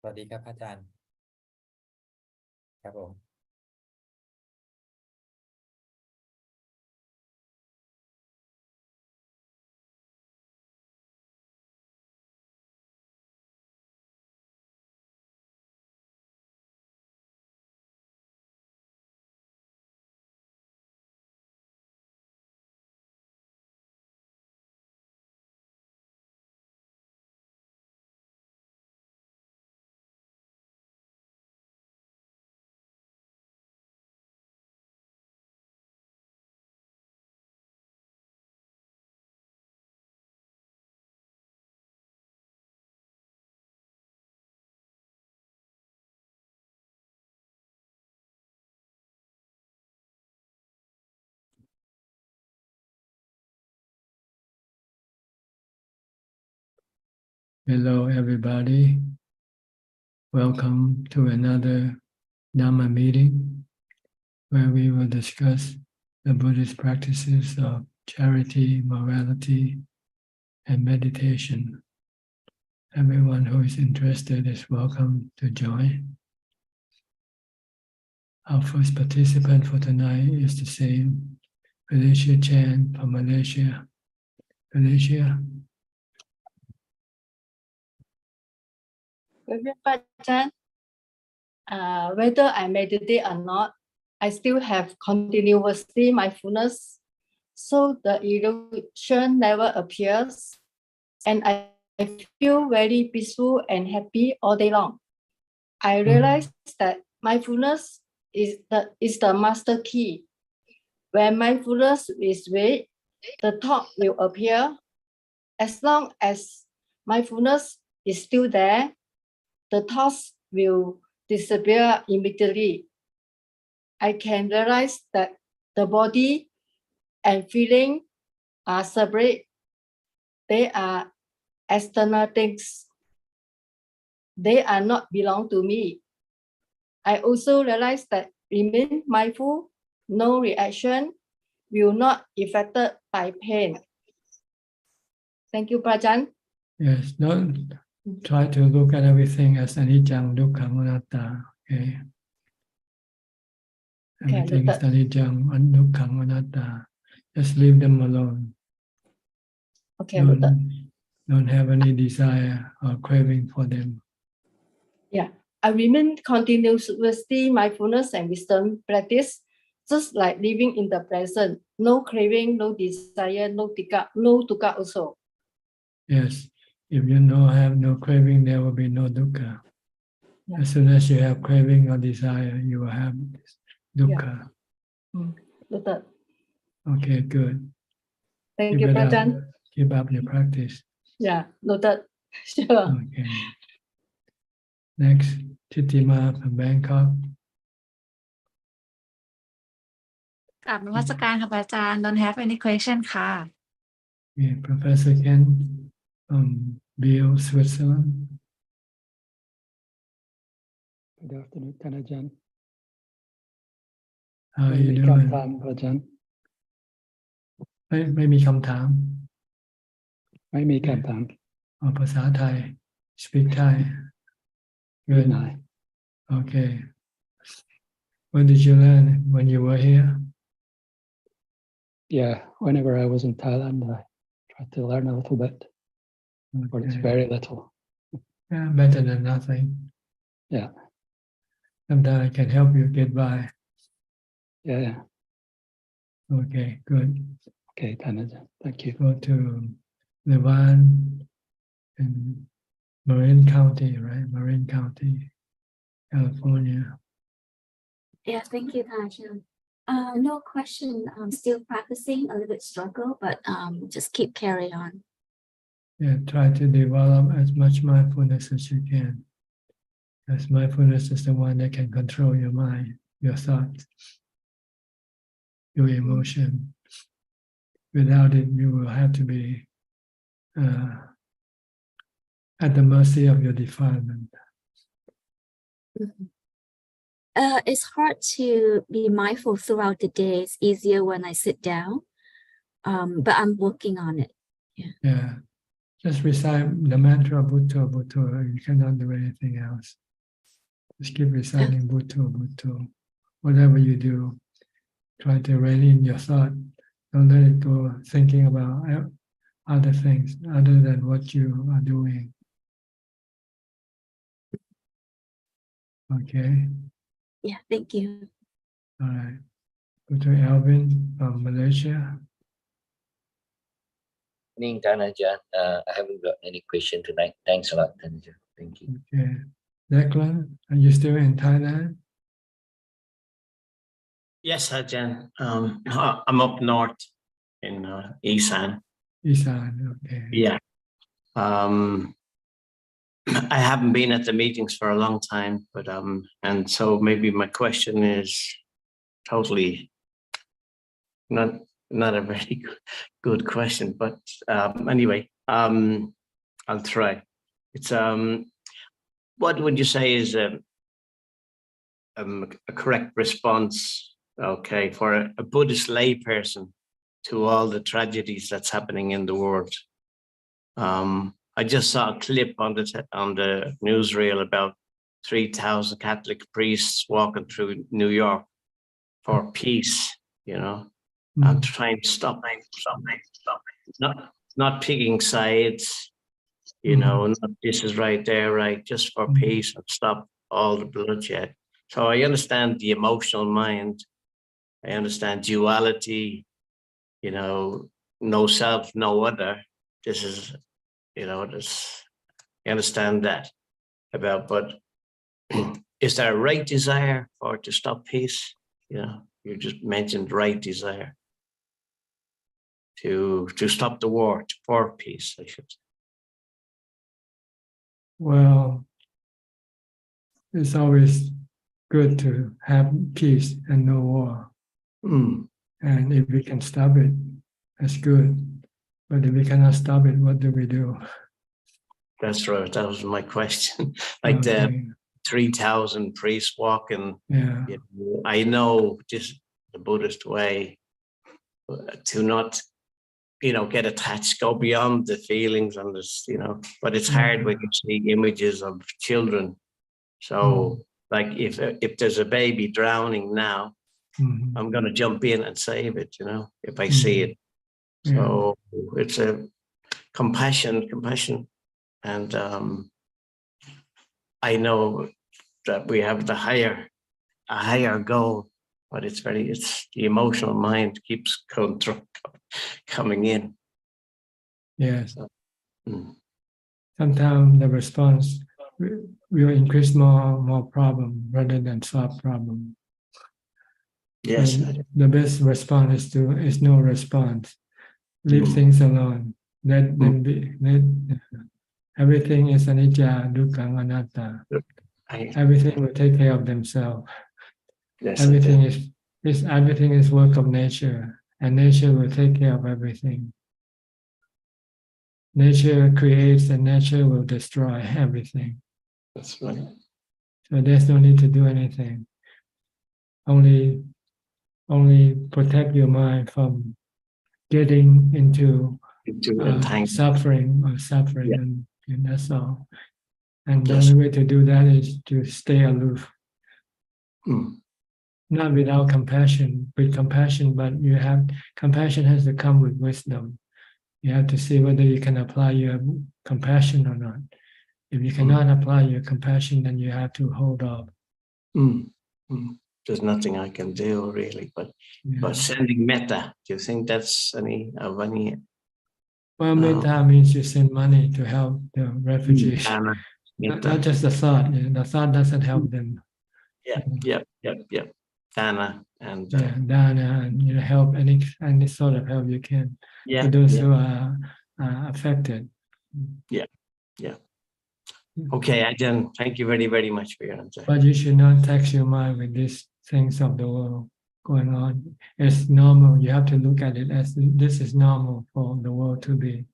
สวัสดีครับอาจารย์ครับผม Hello, everybody. Welcome to another Dhamma meeting where we will discuss the Buddhist practices of charity, morality, and meditation. Everyone who is interested is welcome to join. Our first participant for tonight is the same, Felicia Chan from Malaysia. Felicia. Whether I meditate or not, I still have continuously mindfulness, so the illusion never appears, and I feel very peaceful and happy all day long. I realize that mindfulness is the master key. When mindfulness is weak, the thought will appear. As long as mindfulness is still there, the thoughts will disappear immediately. I can realize that the body and feeling are separate. They are external things. They are not belong to me. I also realize that remain mindful, no reaction, will not affected by pain. Thank you, Prajan. Yes, don't try to look at everything as anicca, dukkha, anatta. Okay. Everything is anicca, dukkha, anatta. Just leave them alone. Okay, don't have any desire or craving for them. Yeah, I remain continuously mindfulness and wisdom practice, just like living in the present. No craving, no desire, no dukkha also. Yes, if you have no craving, there will be no dukkha. Yeah. As soon as you have craving or desire, you will have dukkha. Yeah. Okay, good. Thank you, Prajan. Keep up your practice. Yeah, noted. Sure. Okay. Next, Titima from Bangkok. กราบนมัสการค่ะอาจารย์ Don't have any question ค่ะ Okay, Professor Ken from Biel, Switzerland. Good afternoon, Ajaan. How are you doing? ไม่มีคำถาม ไม่มีคำถาม ภาษาไทย Speak Thai. Good. Nice. Okay. When did you learn? When you were here? Yeah, whenever I was in Thailand, I tried to learn a little bit, but it's very little. Yeah, better than nothing. Yeah. Sometimes I can help you get by. Yeah. Okay, good. Okay, Ajaan. Thank you. Go to Levan in Marin County, right? Marin County, California. Yeah, thank you, Ajaan. No question. I'm still practicing, a little bit struggle, but just keep carry on. Yeah, try to develop as much mindfulness as you can. Because mindfulness is the one that can control your mind, your thoughts, your emotion. Without it, you will have to be at the mercy of your defilement. Mm-hmm. It's hard to be mindful throughout the day. It's easier when I sit down, but I'm working on it. Yeah. Just recite the mantra Bhutto, Bhutto. You cannot do anything else. Just keep reciting Bhutto, Bhutto. Whatever you do, try to rein in your thought. Don't let it go thinking about other things other than what you are doing. Okay. Yeah, thank you. All right. Dr. Alvin from Malaysia. Evening, Ajaan. I haven't got any question tonight. Thanks a lot, Ajaan. Thank you. Okay. Declan, are you still in Thailand? Yes, Ajahn. I'm up north in Isan. Isan, okay. Yeah. I haven't been at the meetings for a long time, but and so maybe my question is totally not a very good question, but anyway, I'll try. It's what would you say is a correct response, okay, for a Buddhist layperson to all the tragedies that's happening in the world? I just saw a clip on the newsreel about 3,000 Catholic priests walking through New York for peace, you know, and trying to stop. Not picking sides, you know, not this is right, there, right, just for peace and stop all the bloodshed. So I understand the emotional mind. I understand duality, you know, no self, no other. This is, you know, this, I understand that about, but is there a right desire for to stop peace? You know, you just mentioned right desire to stop the war, for peace, I should say. Well, it's always good to have peace and no war. And if we can stop it, that's good. But if we cannot stop it, what do we do? That's right. That was my question. Like Okay. the 3,000 priests walking. Yeah. You know, I know just the Buddhist way to not, you know, get attached, go beyond the feelings and this, you know, but it's hard when you see images of children. So like if there's a baby drowning now, I'm going to jump in and save it, you know, if I see it. So it's a compassion. And I know that we have a higher goal, but it's the emotional mind keeps coming in. Yes. So, Sometimes the response will increase more problem rather than solve problem. yes. The best response is no response. Leave things alone. Let them be. Everything is anicca, dukkha, anatta. Everything will take care of themselves. Yes, Everything is work of nature, and nature will take care of everything. Nature creates and nature will destroy everything. That's right. So there's no need to do anything. Only protect your mind from getting into suffering, and that's all. And the only way to do that is to stay aloof. Not without compassion, with compassion, but compassion has to come with wisdom. You have to see whether you can apply your compassion or not. If you cannot apply your compassion, then you have to hold off. There's nothing I can do really, but sending metta, do you think that's any? Well, metta means you send money to help the refugees. Not just the thought. The thought doesn't help them. Yeah. Dana and dana, and help any sort of help you can to those who are affected. Yeah. Okay, Ajahn, thank you very, very much for your answer. But you should not tax your mind with these things of the world going on. It's normal. You have to look at it as this is normal for the world to be.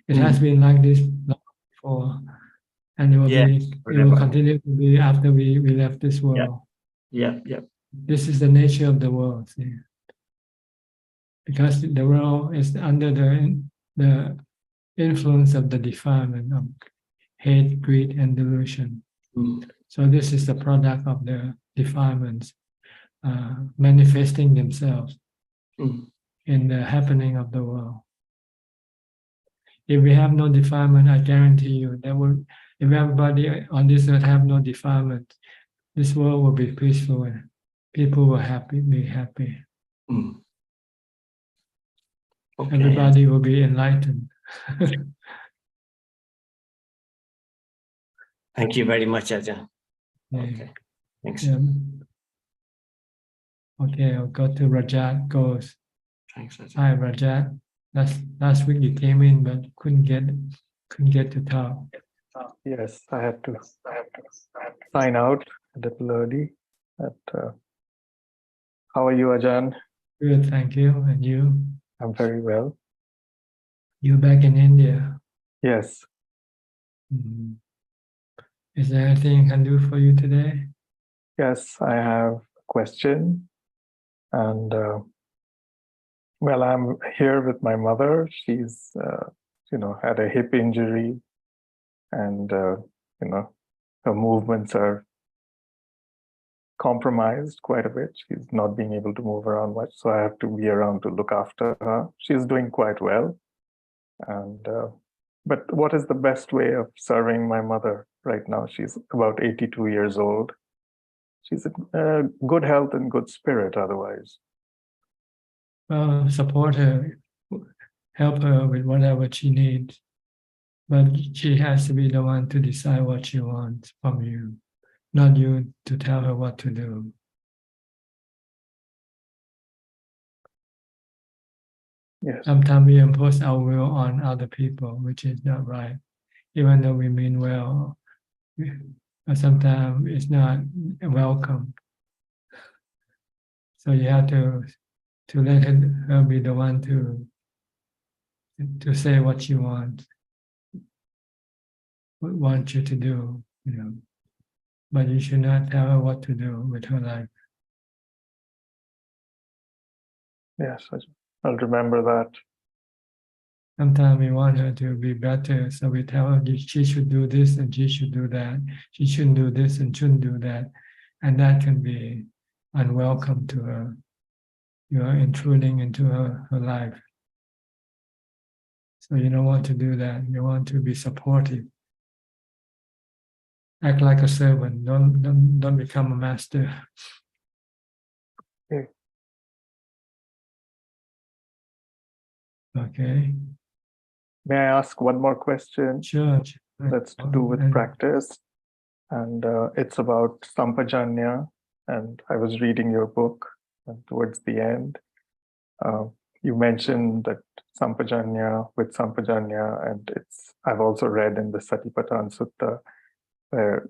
It has been like this long before, and it will continue to be after we left this world. Yeah. This is the nature of the world. See? Because the world is under the influence of the defilement of hate, greed, and delusion. So this is the product of the defilements manifesting themselves in the happening of the world. If we have no defilement, I guarantee you that will, if everybody on this earth have no defilement, this world will be peaceful and people will be happy. Okay. Everybody will be enlightened. Thank you very much, Ajahn. Yeah. Okay. Thanks. Yeah. Okay, I'll go to Rajat goes. Thanks, Ajahn. Hi, Rajat. Last week you came in but couldn't get to talk. Yes, I had to sign out a little early. But, how are you, Ajahn? Good, thank you. And you? I'm very well. You back in India? Yes. Mhm. Is there anything I can do for you today? Yes, I have a question. And well, I'm here with my mother. She's, had a hip injury, and her movements are compromised quite a bit. She's not being able to move around much, so I have to be around to look after her. She's doing quite well. And but what is the best way of serving my mother right now? She's about 82 years old. She's in good health and good spirit otherwise. Well, support her, help her with whatever she needs. But she has to be the one to decide what she wants from you, not you to tell her what to do. Yes. Sometimes we impose our will on other people, which is not right. Even though we mean well, but sometimes it's not welcome. So you have to let her be the one to say what she wants, want you to do, But you should not tell her what to do with her life. Yes, I'll remember that. Sometimes we want her to be better, so we tell her she should do this and she should do that. She shouldn't do this and shouldn't do that. And that can be unwelcome to her. You are intruding into her life. So you don't want to do that. You want to be supportive. Act like a servant. Don't become a master. Okay. Okay. May I ask one more question? Sure. That's to do with practice. And it's about Sampajanya. And I was reading your book, and towards the end, you mentioned that with Sampajanya, and I've also read in the Satipatthana Sutta, where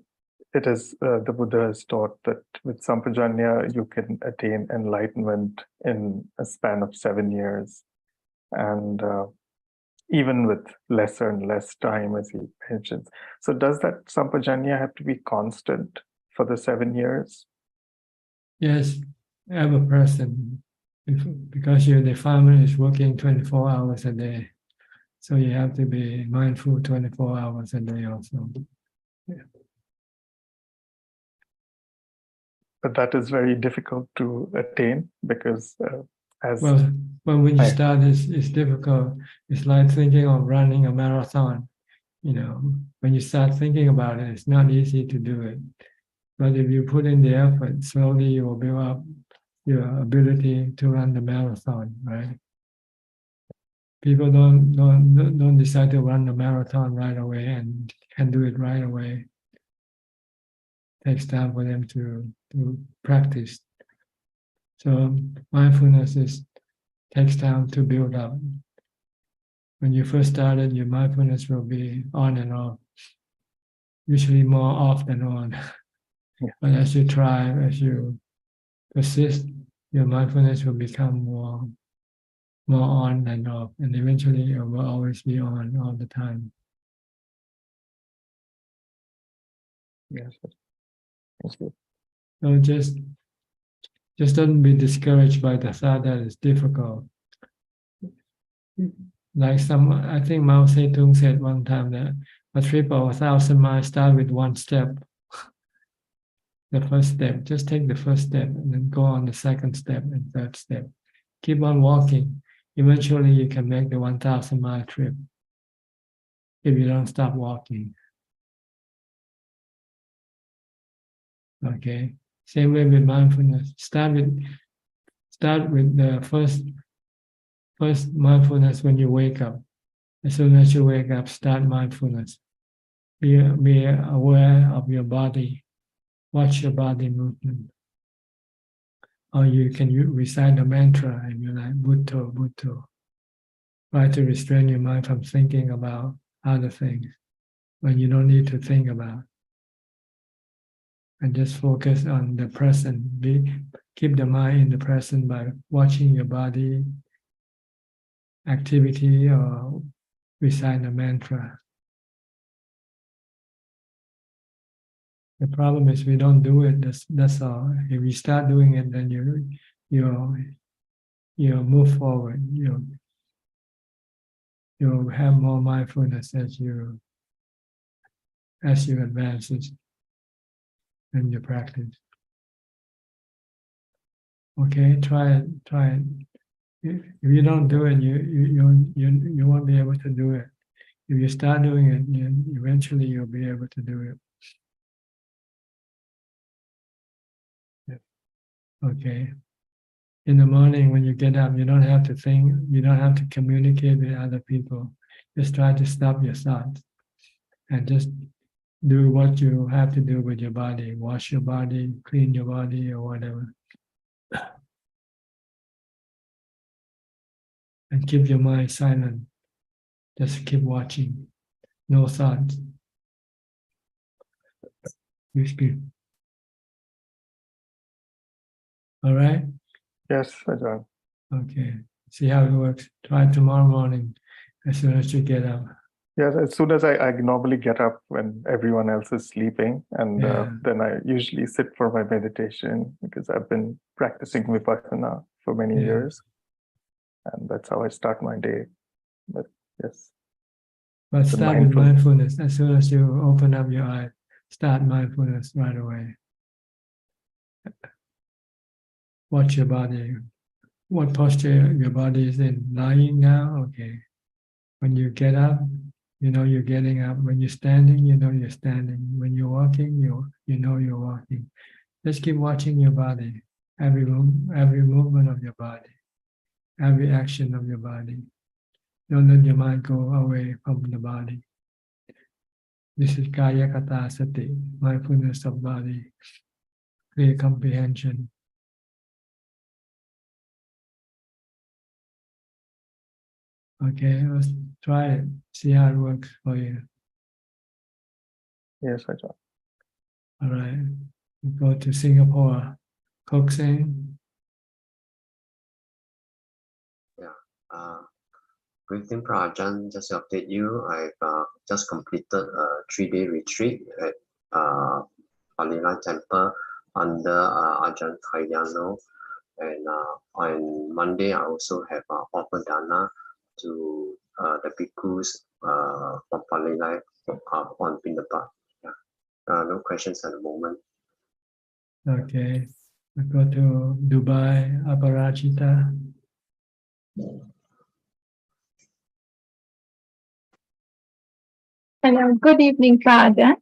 it is the Buddha has taught that with Sampajanya you can attain enlightenment in a span of 7 years, and even with lesser and less time, as he mentions. So does that Sampajanya have to be constant for the 7 years? Yes, every person, because your defilement is working 24 hours a day. So you have to be mindful 24 hours a day also. Yeah. But that is very difficult to attain because Well, when you start, it's difficult. It's like thinking of running a marathon. When you start thinking about it, it's not easy to do it. But if you put in the effort, slowly you will build up your ability to run the marathon, right? People don't decide to run the marathon right away and can do it right away. It takes time for them to practice. So mindfulness takes time to build up. When you first started, your mindfulness will be on and off, usually more off than on. Yeah. But as you try, as you persist, your mindfulness will become more on than off, and eventually it will always be on all the time. Yes. Thank you. So just don't be discouraged by the thought that it's difficult. Like I think Mao Zedong said one time that a trip of 1,000 miles start with one step. The first step, just take the first step and then go on the second step and third step. Keep on walking. Eventually you can make the 1,000-mile trip if you don't stop walking. Okay. Same way with mindfulness. Start with the first mindfulness when you wake up. As soon as you wake up, start mindfulness. Be aware of your body. Watch your body movement. Or you can recite a mantra and you're like Bhutto, Bhutto. Try to restrain your mind from thinking about other things when you don't need to think about. And just focus on the present. Keep the mind in the present by watching your body activity or recite a mantra. The problem is we don't do it. That's all. If we start doing it, then you move forward. You have more mindfulness as you advance in your practice. Okay, try it. If you don't do it, you won't be able to do it. If you start doing it, eventually you'll be able to do it. Okay. In the morning when you get up, you don't have to think, you don't have to communicate with other people. Just try to stop your thoughts and just do what you have to do with your body. Wash your body, clean your body or whatever. And keep your mind silent. Just keep watching. No thoughts. You speak. All right? Yes, Ajahn. Okay. See how it works. Try tomorrow morning as soon as you get up. Yes, as soon as I normally get up when everyone else is sleeping, and then I usually sit for my meditation because I've been practicing Vipassana for many years, and that's how I start my day. But yes. But start with mindfulness. As soon as you open up your eye, start mindfulness right away. Watch your body. What posture your body is in. Lying now? Okay. When you get up, you know you're getting up. When you're standing, you know you're standing. When you're walking, you know you're walking. Just keep watching your body. Every movement of your body. Every action of your body. Don't let your mind go away from the body. This is Kaya Kata Sati, mindfulness of body, clear comprehension. Okay, let's try it. See how it works for you. Yes, Ajahn. All right. We go to Singapore. Coxing. Greeting Ajahn, just to update you, I've just completed a 3-day retreat at Palila Temple under Ajahn Kayano. And on Monday, I also have offer dana to the bhikkhus from Palila on Pindapat. No questions at the moment. Okay. We go to Dubai, Aparajita. Hello, good evening, Father.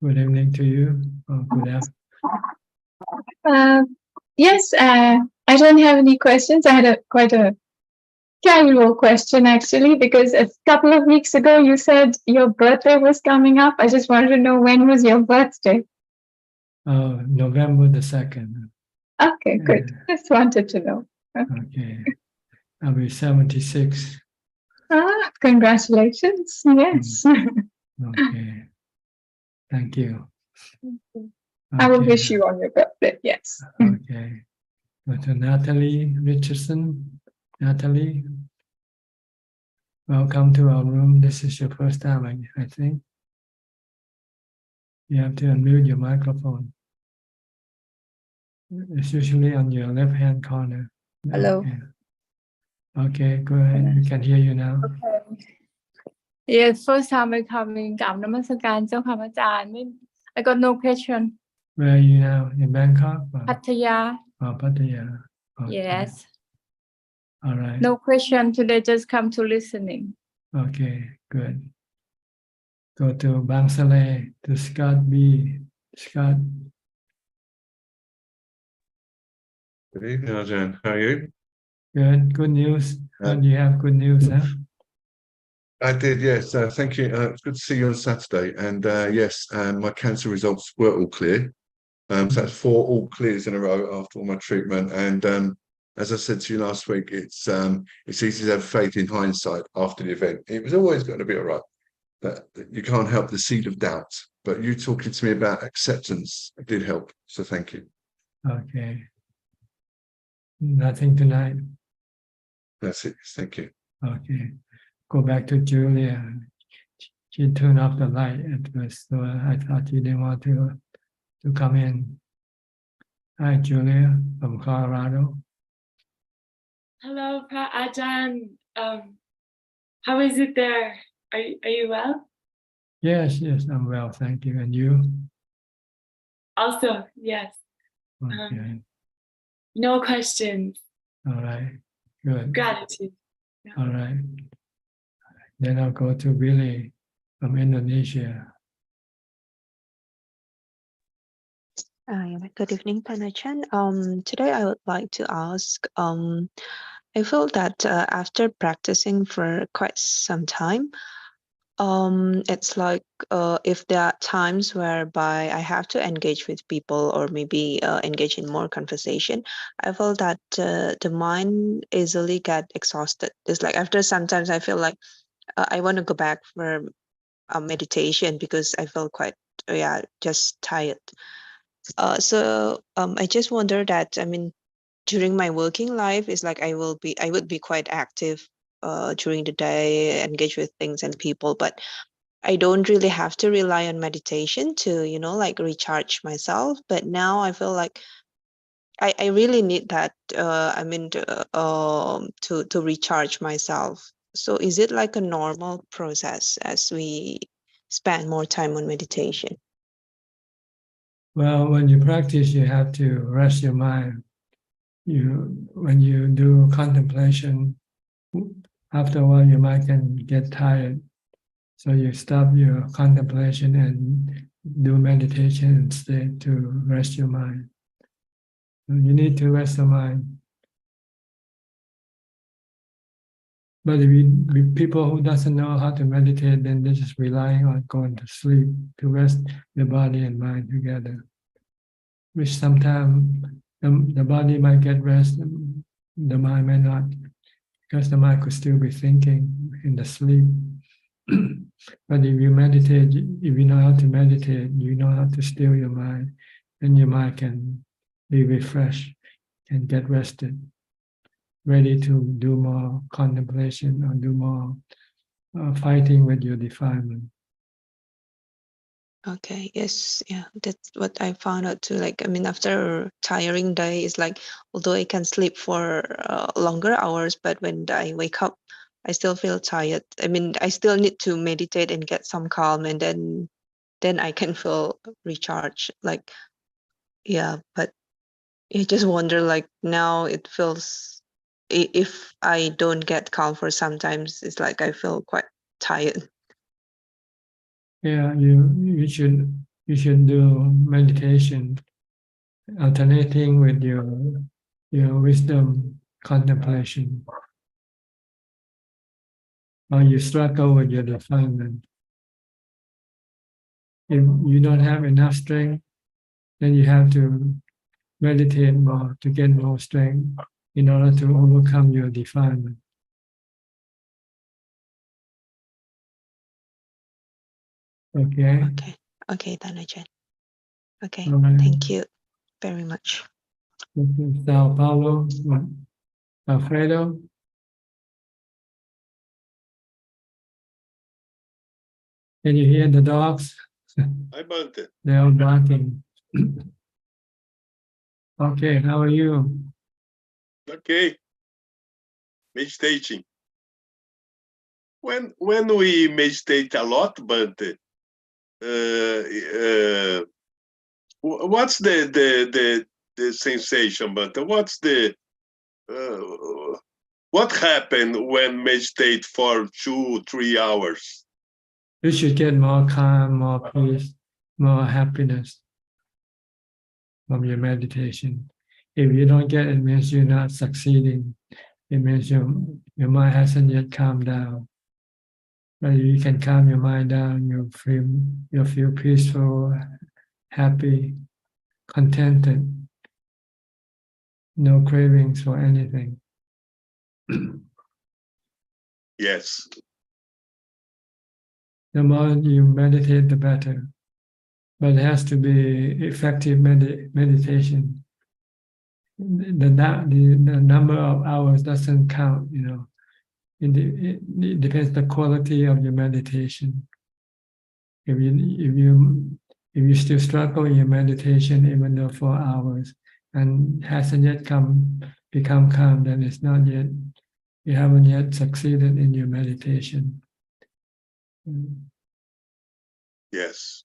Good evening to you. Oh, good afternoon. Yes, I don't have any questions. I had quite a casual question actually, because a couple of weeks ago you said your birthday was coming up. I just wanted to know, when was your birthday? November the 2nd. Okay, good. Just wanted to know. Okay. I'll be 76. Congratulations. Yes. Okay. Thank you. Okay. I will wish you on your birthday. Yes. Okay. Go to Natalie Richardson. Natalie, welcome to our room. This is your first time, I think. You have to unmute your microphone. It's usually on your left-hand corner. Hello. Okay. Okay, go ahead. We can hear you now. Yes, first time I coming กราบนมัสการเจ้าค่ะพระอาจารย์ I got no question. Where are you now? In Bangkok? พัทยา Oh, Pattaya. Okay. Yes. All right. No question today, just come to listening. Okay, good. Go to Bangsalay, to Scott B. Scott. Good evening, Ajaan. How are you? Good. Good news. Do you have good news, huh? I did, yes. Thank you. It's good to see you on Saturday. And yes, my cancer results were all clear. So that's 4 all clears in a row after all my treatment. And as I said to you last week, it's easy to have faith in hindsight after the event. It was always going to be all right. That you can't help the seed of doubt. But you talking to me about acceptance did help. So thank you. Okay. Nothing tonight. That's it. Thank you. Okay. Go back to Julia. She turned off the light at first, so I thought you didn't want to come in. Hi, Julia from Colorado. Hello, Pat Ajaan. How is it there? Are you well? Yes, I'm well, thank you. And you? Also, yes. Okay. No questions. All right. Good. Gratitude. All right. Then I'll go to Billy from Indonesia. Good evening, Panachan. Today I would like to ask, I feel that after practicing for quite some time, it's like if there are times whereby I have to engage with people or maybe engage in more conversation, I feel that the mind easily get exhausted. It's like after sometimes I feel like I want to go back for meditation because I feel quite, just tired. So I just wonder that, I mean, during my working life, it's like I would be quite active during the day, engage with things and people, but I don't really have to rely on meditation to, like recharge myself. But now I feel like I really need that, to recharge myself. So is it like a normal process as we spend more time on meditation? Well, when you practice, you have to rest your mind. When you do contemplation, after a while your mind can get tired. So you stop your contemplation and do meditation instead to rest your mind. So you need to rest the mind. But if people who doesn't know how to meditate, then they're just relying on going to sleep to rest the body and mind together. Which sometimes the body might get rest, the mind may not, because the mind could still be thinking in the sleep. But if you meditate, if you know how to meditate, you know how to still your mind, then your mind can be refreshed, can get rested, ready to do more contemplation or do more fighting with your defilement. Okay, yes, yeah, that's what I found out too. Like, I mean, after a tiring day, it's like, although I can sleep for longer hours, but when I wake up, I still feel tired. I mean, I still need to meditate and get some calm, and then I can feel recharged. Like, yeah, but I just wonder, like now it feels, if I don't get calm for sometimes, it's like I feel quite tired. Yeah, you should do meditation, alternating with your wisdom contemplation. Or you struggle with your defilement. If you don't have enough strength, then you have to meditate more to get more strength in order to overcome your defilement. Okay. Okay, Dhanajan. Okay, All right. thank you very much. Sao Paulo, Alfredo. Can you hear the dogs? I bumped it. They're all barking. Okay, how are you? Okay. meditating. When we meditate a lot, but what's the sensation? But what's the what happened when meditate for 2-3 hours? You should get more calm, more peace, more happiness from your meditation. If you don't get it, it means you're not succeeding. It means your mind hasn't yet calmed down. But you can calm your mind down, you'll feel peaceful, happy, contented, no cravings for anything. Yes. The more you meditate, the better. But it has to be effective meditation. The number of hours doesn't count, you know. It depends the quality of your meditation. If you still struggle in your meditation, even though 4 hours, and hasn't yet become calm, then it's not yet, you haven't yet succeeded in your meditation. Yes.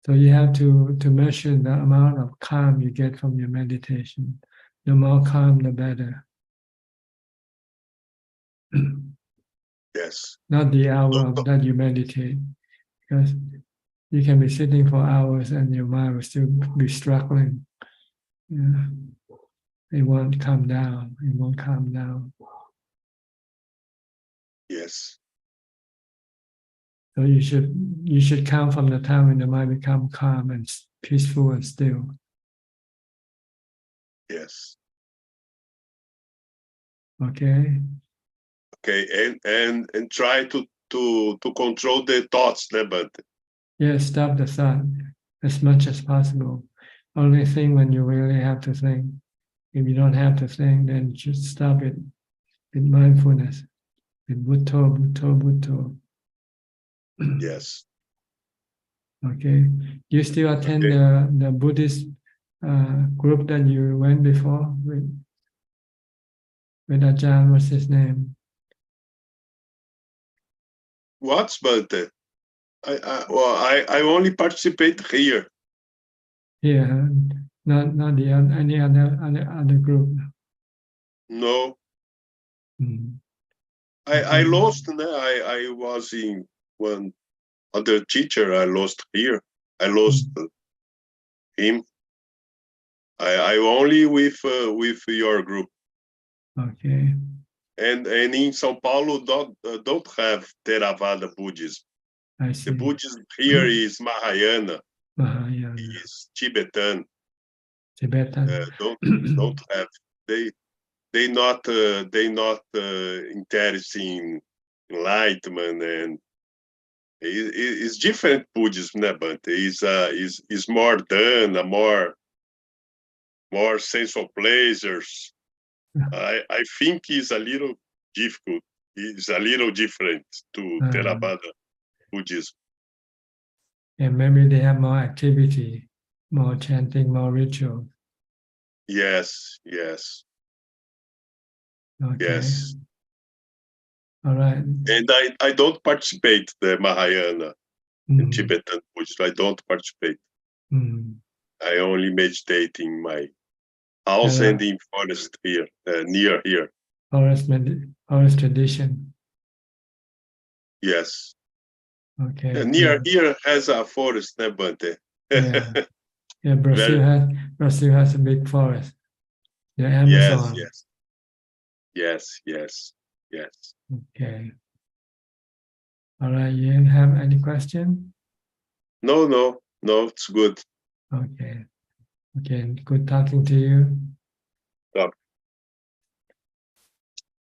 So you have to measure the amount of calm you get from your meditation. The more calm, the better. Yes. Not the hour that you meditate, because you can be sitting for hours and your mind will still be struggling. Yeah. It won't calm down. It won't calm down. Yes. So you should count from the time when the mind becomes calm and peaceful and still. Yes. Okay. Okay, and try to control the thoughts, but Yes, stop the thought as much as possible. Only thing when you really have to think. If you don't have to think, then just stop it with mindfulness, with butto, butto, butto. yes. Okay. You still attend the Buddhist group that you went before with Ajaan, what's his name? What's but I only participate here. Yeah, not the any other group. No. Mm. I lost. I was in one other teacher. I lost here. I lost him. I only with your group. Okay. And in São Paulo don't have Theravada Buddhism. I see. The Buddhism here is Mahayana. Mahayana. Is Tibetan. Tibetan. Don't have they not interested in enlightenment, and it's different Buddhism, but is more done, more sense of pleasures. I think it's a little difficult. It's a little different to Theravada Buddhism. And maybe they have more activity, more chanting, more ritual. Yes, yes. Okay. Yes. All right. And I don't participate the Mahayana and Tibetan Buddhism. I don't participate. I only meditate in my house and in forest here, near here. Forest tradition. Yes. Okay. Near here has a forest, but yeah. Brazil has a big forest. The Amazon. Yes. Okay. All right. You have any question? No, it's good. Okay. Good talking to you. Yeah.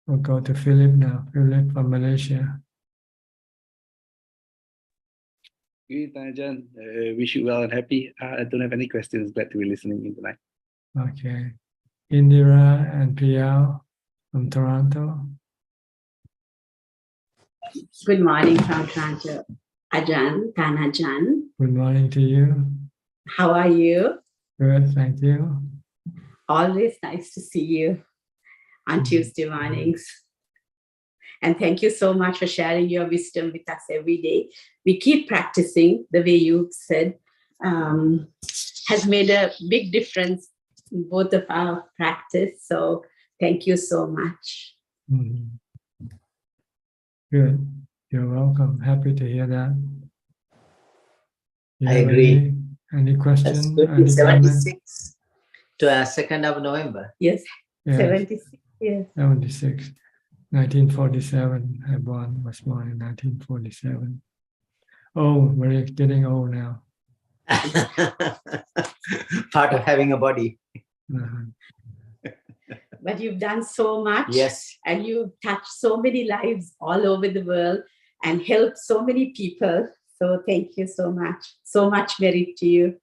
We'll go to Philip now. Philip from Malaysia. Good, Ajaan. Wish you well and happy. I don't have any questions. Glad to be listening in tonight. Okay. Indira and Piao from Toronto. Good morning from Toronto. Ajaan, Ajaan. Good morning to you. How are you? Good, thank you. Always nice to see you on Tuesday mornings. And thank you so much for sharing your wisdom with us every day. We keep practicing the way you said, has made a big difference in both of our practice. So thank you so much. Good. You're welcome. Happy to hear that. You I have agree. any That's question? good. Any comment? 76 to 2nd of November. Yes, Yes. 76 years. 76. 1947. I was born in 1947. Oh, we're getting old now. Part of having a body. But you've done so much. Yes. And you've touched so many lives all over the world and helped so many people. So thank you so much. So much merit to you.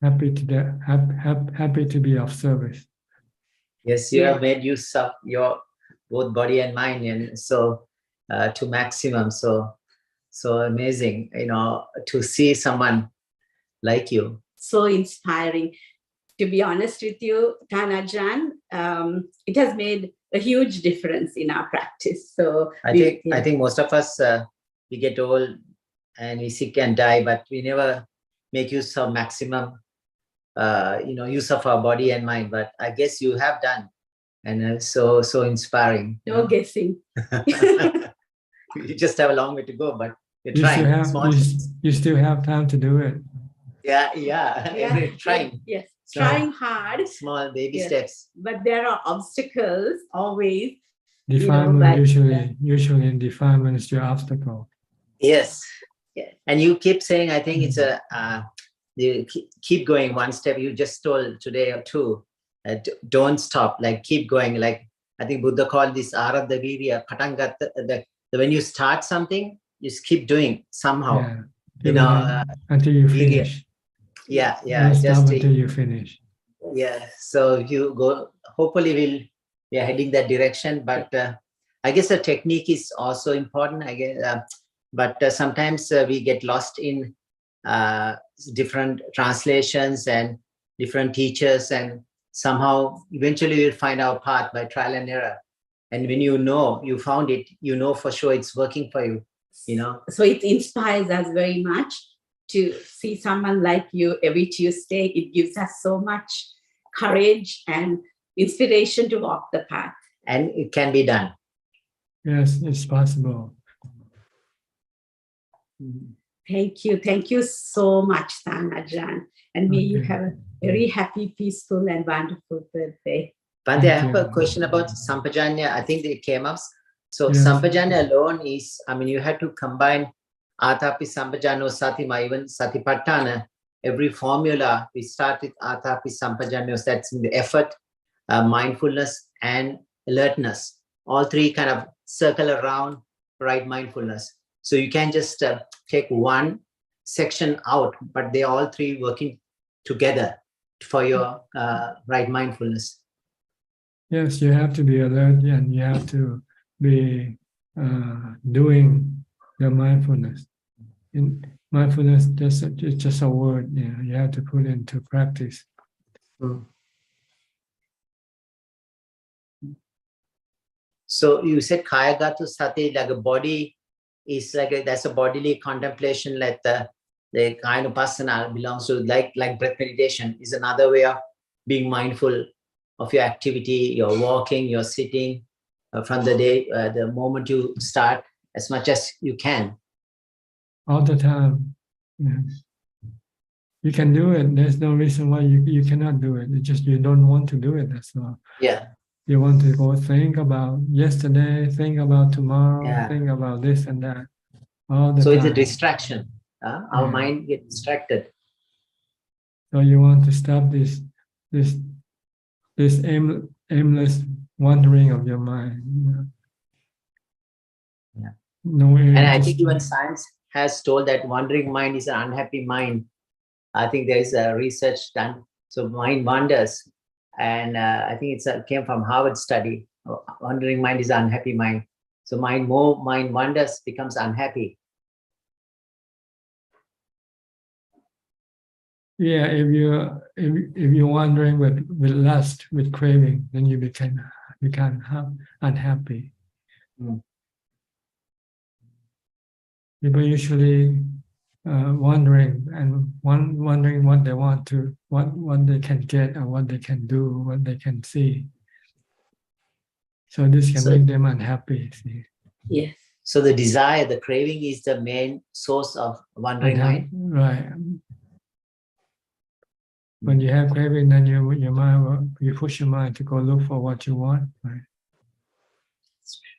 Happy to be of service. Yes, you have made use of your both body and mind, and so to maximum. So amazing, to see someone like you. So inspiring. To be honest with you, Ajaan, it has made a huge difference in our practice. So I think most of us we get old and we sick and die, but we never make use of maximum use of our body and mind. But I guess you have done, and so inspiring. No guessing. You just have a long way to go, but you're trying. You still have time to do it. Yeah. Trying. Yes. Trying hard. Small baby steps. But there are obstacles always. Defilement, usually in defilement is your obstacle. Yes. And you keep saying, I think it's you keep going one step. You just told today or two, don't stop, like keep going. Like I think Buddha called this Aradha Virya, Patangata. When you start something, you just keep doing somehow. Until you finish. Yeah. Don't stop until you finish. Yeah. So you go. Hopefully, we are heading that direction. But I guess the technique is also important. I guess, but sometimes we get lost in different translations and different teachers, and somehow eventually we'll find our path by trial and error. And when you found it, for sure it's working for you. So it inspires us very much to see someone like you every Tuesday. It gives us so much courage and inspiration to walk the path. And it can be done. Yes, it's possible. Thank you. Thank you so much, Ajaan. And may you have a very happy, peaceful, and wonderful birthday. Bhante, I have a question about Sampajanya. I think it came up. So Sampajanya alone is, you have to combine Atapi Sampajano Satima, even Satipatthana. Every formula, we start with Atapi Sampajano, that's in the effort, mindfulness, and alertness. All three kind of circle around right mindfulness. So you can just take one section out, but they all three working together for your right mindfulness. Yes, you have to be alert and you have to be doing your mindfulness. Mindfulness is just a word. You have to put into practice. So you said Kayagata Sati, like a body is that's a bodily contemplation, like the kind of Vipassana belongs to like breath meditation is another way of being mindful of your activity, your walking, your sitting from the day, the moment you start, as much as you can. All the time. Yeah. You can do it. There's no reason why you cannot do it. It's just you don't want to do it. That's all. Yeah. You want to go think about yesterday, think about tomorrow, think about this and that. All the time. It's a distraction. Our mind gets distracted. So you want to stop this aimless wandering of your mind. Yeah. No. And I think even science has told that wandering mind is an unhappy mind. I think there is a research done. So mind wanders. And I think it came from Harvard study. Wandering mind is an unhappy mind. So mind wanders, becomes unhappy. Yeah, if you're wandering with lust, with craving, then you become become unhappy. People usually wondering what they want to, what they can get, or what they can do, what they can see. So this can make them unhappy. See? Yes. So the desire, the craving is the main source of wandering mind. Right. When you have craving, then your mind you push your mind to go look for what you want. Right.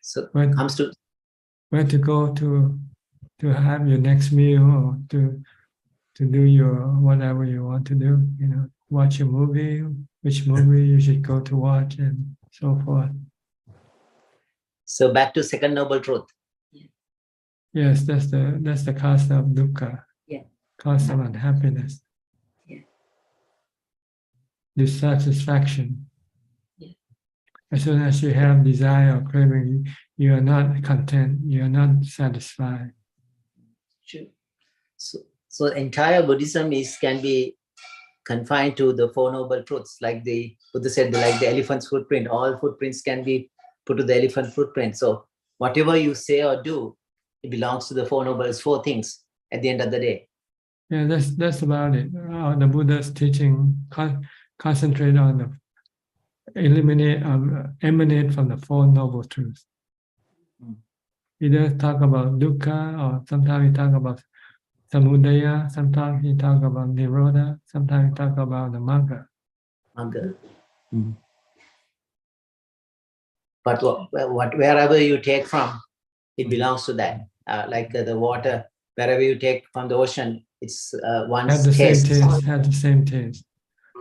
So comes to where to go to have your next meal, or to do your whatever you want to do. You know, watch a movie, which movie you should go to watch, and so forth. So back to second noble truth. Yes, that's the cause of dukkha. Yeah. Cause of unhappiness. Yeah. Dissatisfaction. Yeah. As soon as you have desire or craving, you are not content. You are not satisfied. True. So entire Buddhism can be confined to the Four Noble Truths, like the Buddha said, like the elephant's footprint. All footprints can be put to the elephant footprint. So whatever you say or do, it belongs to the Four Nobles, four things at the end of the day. Yeah, that's about it. The Buddha's teaching concentrate on the emanate from the Four Noble Truths. He does talk about dukkha, or sometimes he talk about samudaya, sometimes he talk about nirodha, sometimes he talk about the magga. Magga. But wherever you take from, it belongs to that. Like the water, wherever you take from the ocean, it's one's Had the taste. same taste. Had the same taste.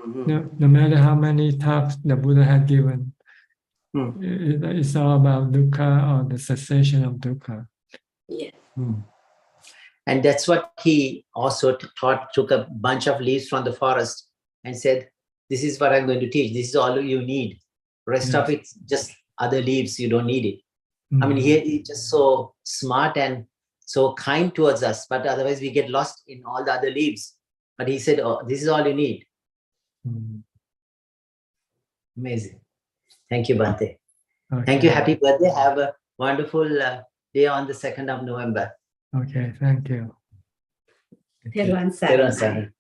No matter how many talks the Buddha had given, it's all about dukkha, or the cessation of dukkha. Yeah. And that's what he also took a bunch of leaves from the forest and said, this is what I'm going to teach. This is all you need. Rest of it, just other leaves, you don't need it. I mean, he's just so smart and so kind towards us, but otherwise we get lost in all the other leaves. But he said, oh, this is all you need. Amazing. Thank you, Bhante. Okay. Thank you. Happy birthday. Have a wonderful day on the 2nd of November. Okay, thank you. Teruan Saranai.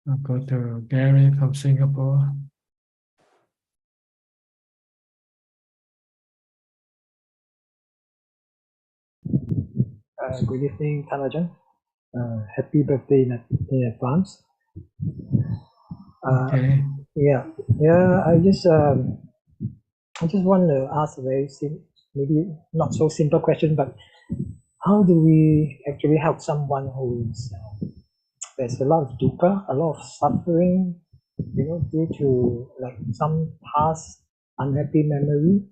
I'll go to Gary from Singapore. Good evening, Ajaan. Happy birthday in advance. Okay. Yeah. I just want to ask a very maybe not so simple question, but how do we actually help someone who's there's a lot of dukkha, a lot of suffering, due to like some past unhappy memory?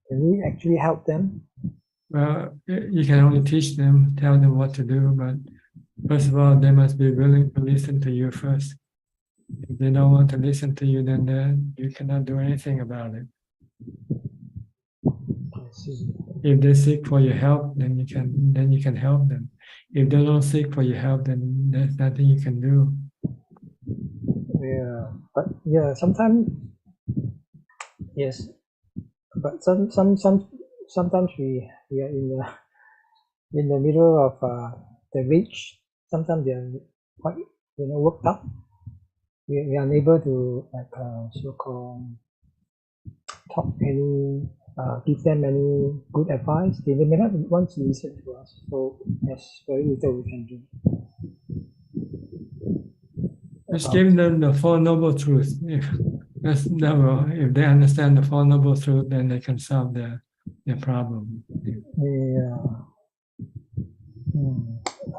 Can we actually help them? Well, you can only teach them, tell them what to do, but first of all, they must be willing to listen to you first. If they don't want to listen to you, then you cannot do anything about it. If they seek for your help, then you can help them. If they don't seek for your help, then there's nothing you can do. Yeah, but yeah, sometimes yes, but sometimes we are in the middle of the reach. Sometimes they are quite worked up. We are unable to like so-called give them any good advice. They may not want to listen to us. So there's very little we can do. Just give them the Four Noble Truths. If they understand the Four Noble Truths, then they can solve their problem. Yeah.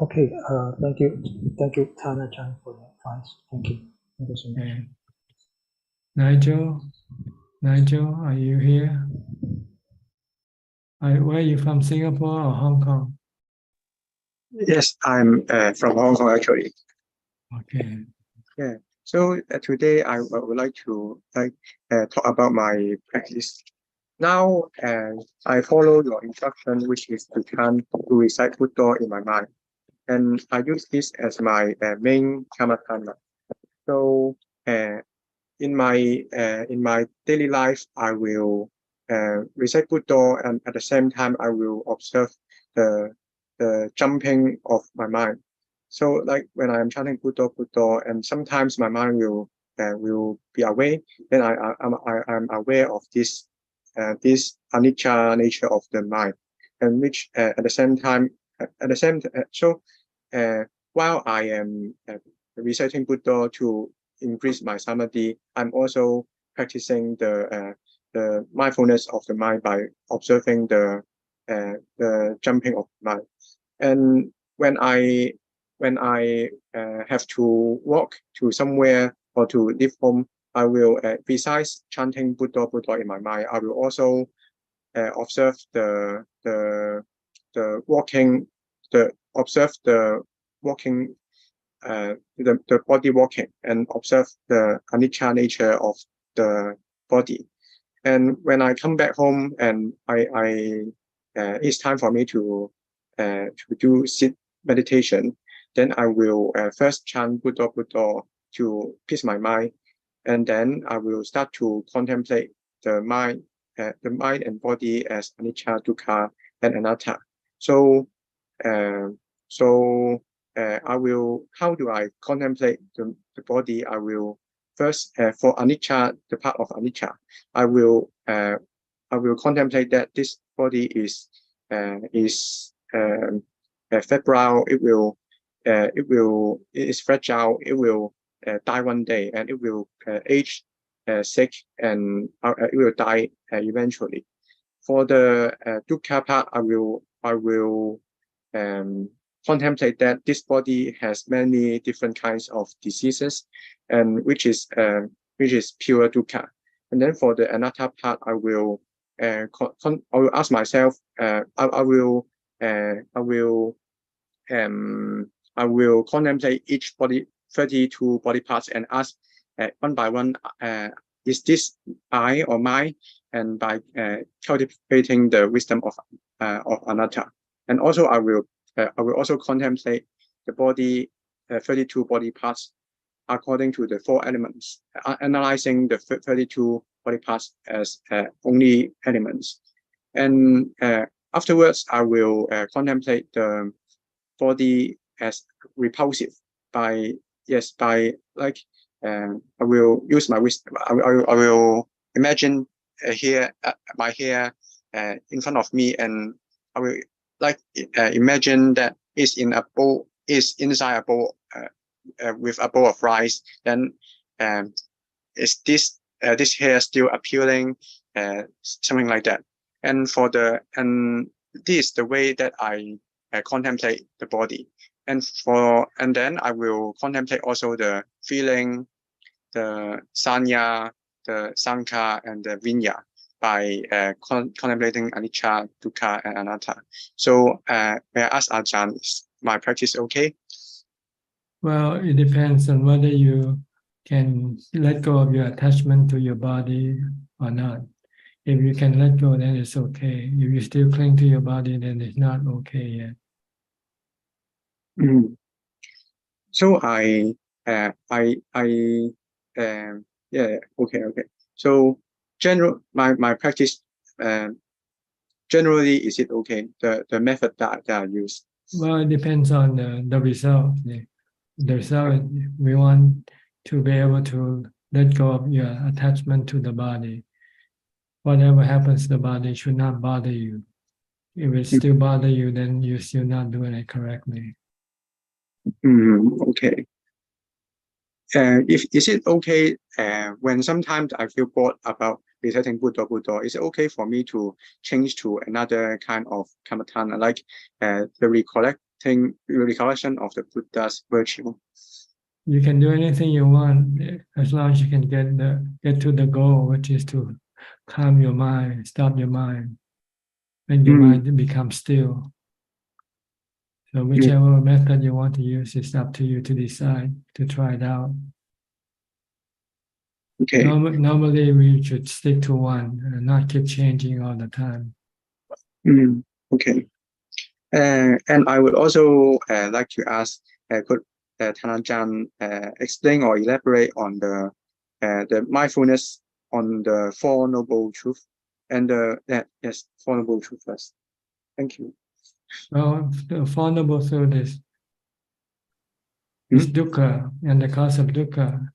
Okay. Thank you, Ajaan, for the advice. Thank you. Thank you so much. Okay. Nigel, are you here? Where are you from, Singapore or Hong Kong? Yes, I'm from Hong Kong actually. Okay. Yeah. So today I would like to talk about my practice. Now I follow your instruction, which is to recite Buddha in my mind, and I use this as my main karma. So in my daily life, I will recite Buddha, and at the same time, I will observe the jumping of my mind. So, like when I'm chanting Buddha, Buddha, and sometimes my mind will be away. Then I'm aware of this anicca nature of the mind, and which at the same time, while I am reciting Buddha to increase my samadhi, I'm also practicing the mindfulness of the mind by observing the jumping of the mind. And when I have to walk to somewhere or to leave home, I will, besides chanting Buddha, Buddha in my mind, I will also observe the walking, the walking, the body walking, and observe the anicca nature of the body. And when I come back home and it's time for me to do sit meditation, then I will first chant Buddha, Buddha to peace my mind, and then I will start to contemplate the mind and body as anicca, dukkha, and anatta. So, I will. How do I contemplate the body? I will first, for anicca, the part of anicca, I will contemplate that this body is febrile. It is fragile. It will die one day, and it will age, sick, and it will die eventually. For the dukkha part, I will contemplate that this body has many different kinds of diseases, and which is pure dukkha. And then for the anatta part, I will ask myself. I will contemplate each body, 32 body parts, and ask one by one, is this I or mine? And by cultivating the wisdom of anatta. And also I will also contemplate the body, 32 body parts according to the 4 elements, analyzing the 32 body parts as only elements. And afterwards, I will contemplate the body as repulsive by like I will use my wisdom. I will imagine my hair in front of me, and I will imagine that it's in a bowl, is inside a bowl with a bowl of rice. Then is this hair still appealing? Something like that. And this is the way that I contemplate the body. And then I will contemplate also the feeling, the sanya, the sankhara, and the vinya by contemplating anicca, dukkha, and anatta. So may I ask Ajaan, is my practice okay? Well, it depends on whether you can let go of your attachment to your body or not. If you can let go, then it's okay. If you still cling to your body, then it's not okay yet. So okay. So my practice, generally, is it okay? The method that I use. Well, it depends on the result. The result, we want to be able to let go of your attachment to the body. Whatever happens to the body should not bother you. If it still bother you, then you're still not doing it correctly. Okay. Is it okay when sometimes I feel bored about reciting Buddha, is it okay for me to change to another kind of kammatthana, like the recollection of the Buddha's virtue? You can do anything you want as long as you can get to the goal, which is to calm your mind, stop your mind, and your mind becomes still. So whichever method you want to use, it's up to you to decide to try it out. Okay. Normally, we should stick to one and not keep changing all the time. Okay. And I would also like to ask, could Ajaan explain or elaborate on the the mindfulness on the Four Noble Truths and yes, Four Noble Truths first. Thank you. Well, the Four Noble Truths is dukkha and the cause of dukkha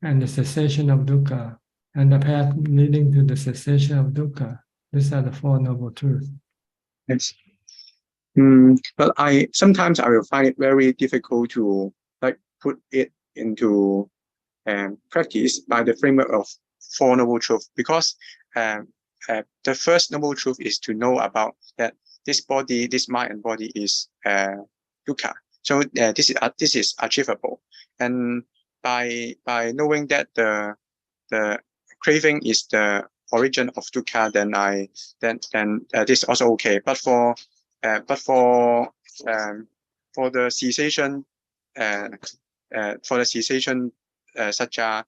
and the cessation of dukkha and the path leading to the cessation of dukkha. These are the Four Noble Truths. Yes. But sometimes I will find it very difficult to put it into practice by the framework of Four Noble Truths, because the first noble truth is to know about that this body, this mind and body is dukkha. So this is achievable, and by knowing that the craving is the origin of dukkha, then this is also okay. But for the cessation, Suchart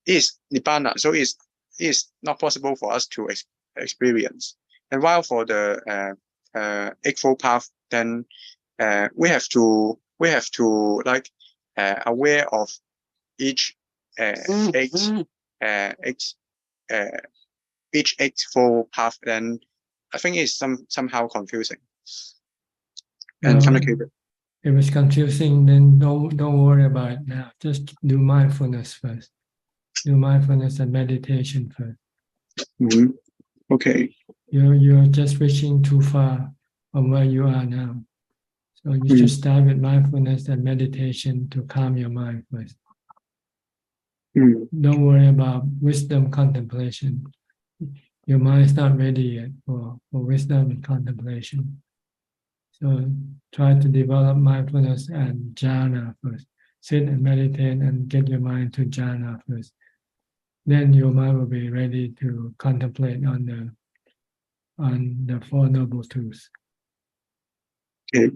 is nibbana, so is not possible for us to experience. And while for the Eightfold Path, then we have to aware of each Eightfold Path. Then I think it's somehow confusing and complicated. If it's confusing, then don't worry about it now. Just do mindfulness first. Do mindfulness and meditation first. Okay. You're just reaching too far from where you are now. So you should start with mindfulness and meditation to calm your mind first. Don't worry about wisdom contemplation. Your mind is not ready yet for wisdom and contemplation. So try to develop mindfulness and jhana first. Sit and meditate and get your mind to jhana first. Then your mind will be ready to contemplate on the Four Noble Truths. Okay.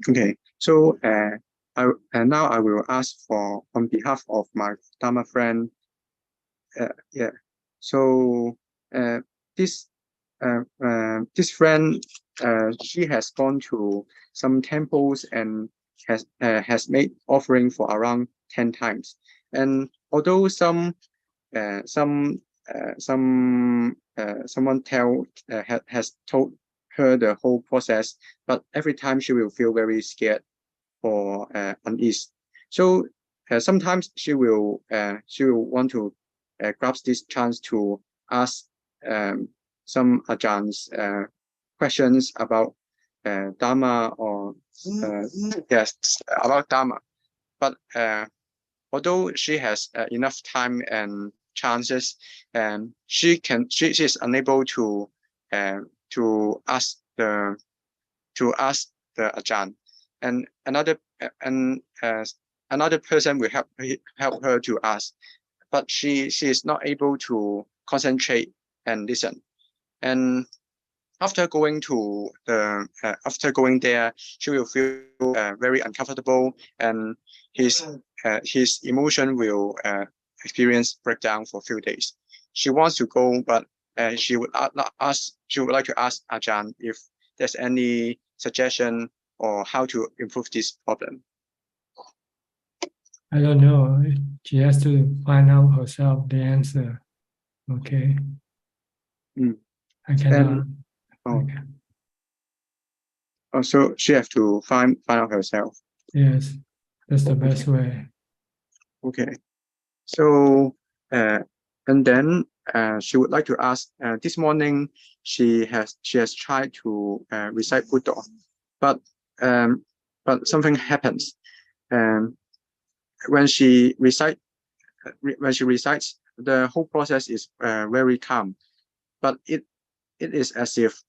Okay. So now I will ask for on behalf of my Dharma friend. So this friend, she has gone to some temples and has made offering for around 10 times. And although someone has told her the whole process, but every time she will feel very scared or unease. So sometimes she will want to grasp this chance to ask some Ajaan's questions about Dharma or about Dharma. But although she has enough time and chances, she is unable to ask the Ajaan, and another person will help her to ask, but she is not able to concentrate and listen. And after going there, she will feel very uncomfortable, and his emotion will experience breakdown for a few days. She wants to go, but she would like to ask Ajaan if there's any suggestion or how to improve this problem. I don't know. She has to find out herself the answer. Okay. I cannot. So she has to find out herself. Yes, that's the best way. Okay. So and then she would like to ask. This morning she has tried to recite Buddha, but something happens. When she recites, the whole process is very calm, but it is as if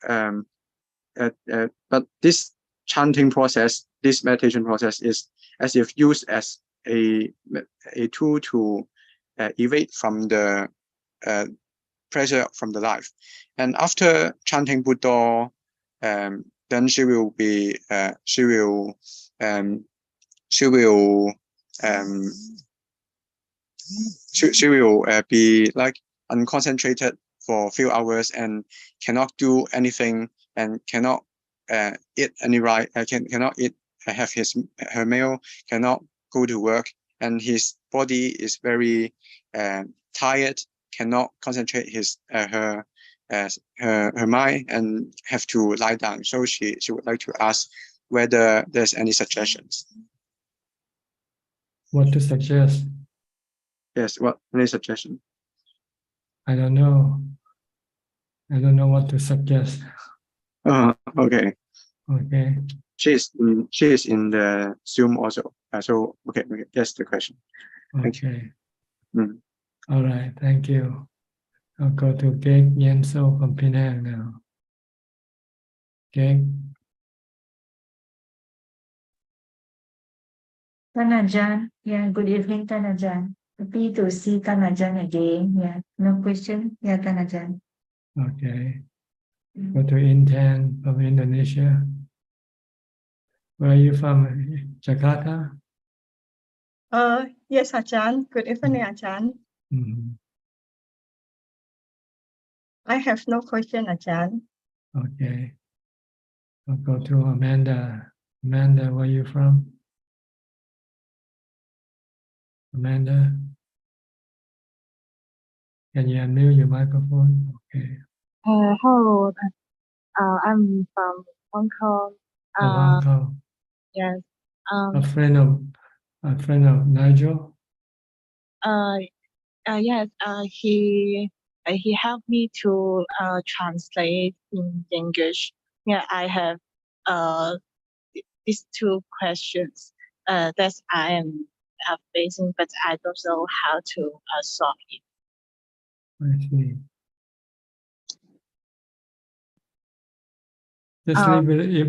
but this chanting process, this meditation process is as if used as a tool to evade from the pressure from the life. And after chanting Buddha, then she will be like unconcentrated for a few hours and cannot do anything and cannot eat any cannot eat her meal, cannot go to work, and body is very tired, cannot concentrate her mind and have to lie down. So she would like to ask whether there's any suggestions. What to suggest? Yes, what any suggestion? I don't know. I don't know what to suggest. Okay. Okay. She is in the Zoom also. So okay, that's the question. Thank Okay. you. All right. Thank you. I'll go to Geg Yenso from Penang now. Geg. Ajaan, yeah, good evening, Ajaan. Happy to see Ajaan again. Yeah, no question. Yeah, Ajaan. Okay. Go to Intan from Indonesia. Where are you from? Jakarta? Yes, Ajaan. Good evening, Ajaan. I have no question, Ajaan. Okay. I'll go to Amanda. Amanda, where are you from? Amanda? Can you unmute your microphone? Okay. Hello, I'm from Hong Kong. From Hong Kong. Yes. A friend of Nigel? Yes. He helped me to translate in English. Yeah, I have these two questions that I am facing, but I don't know how to solve it. I see.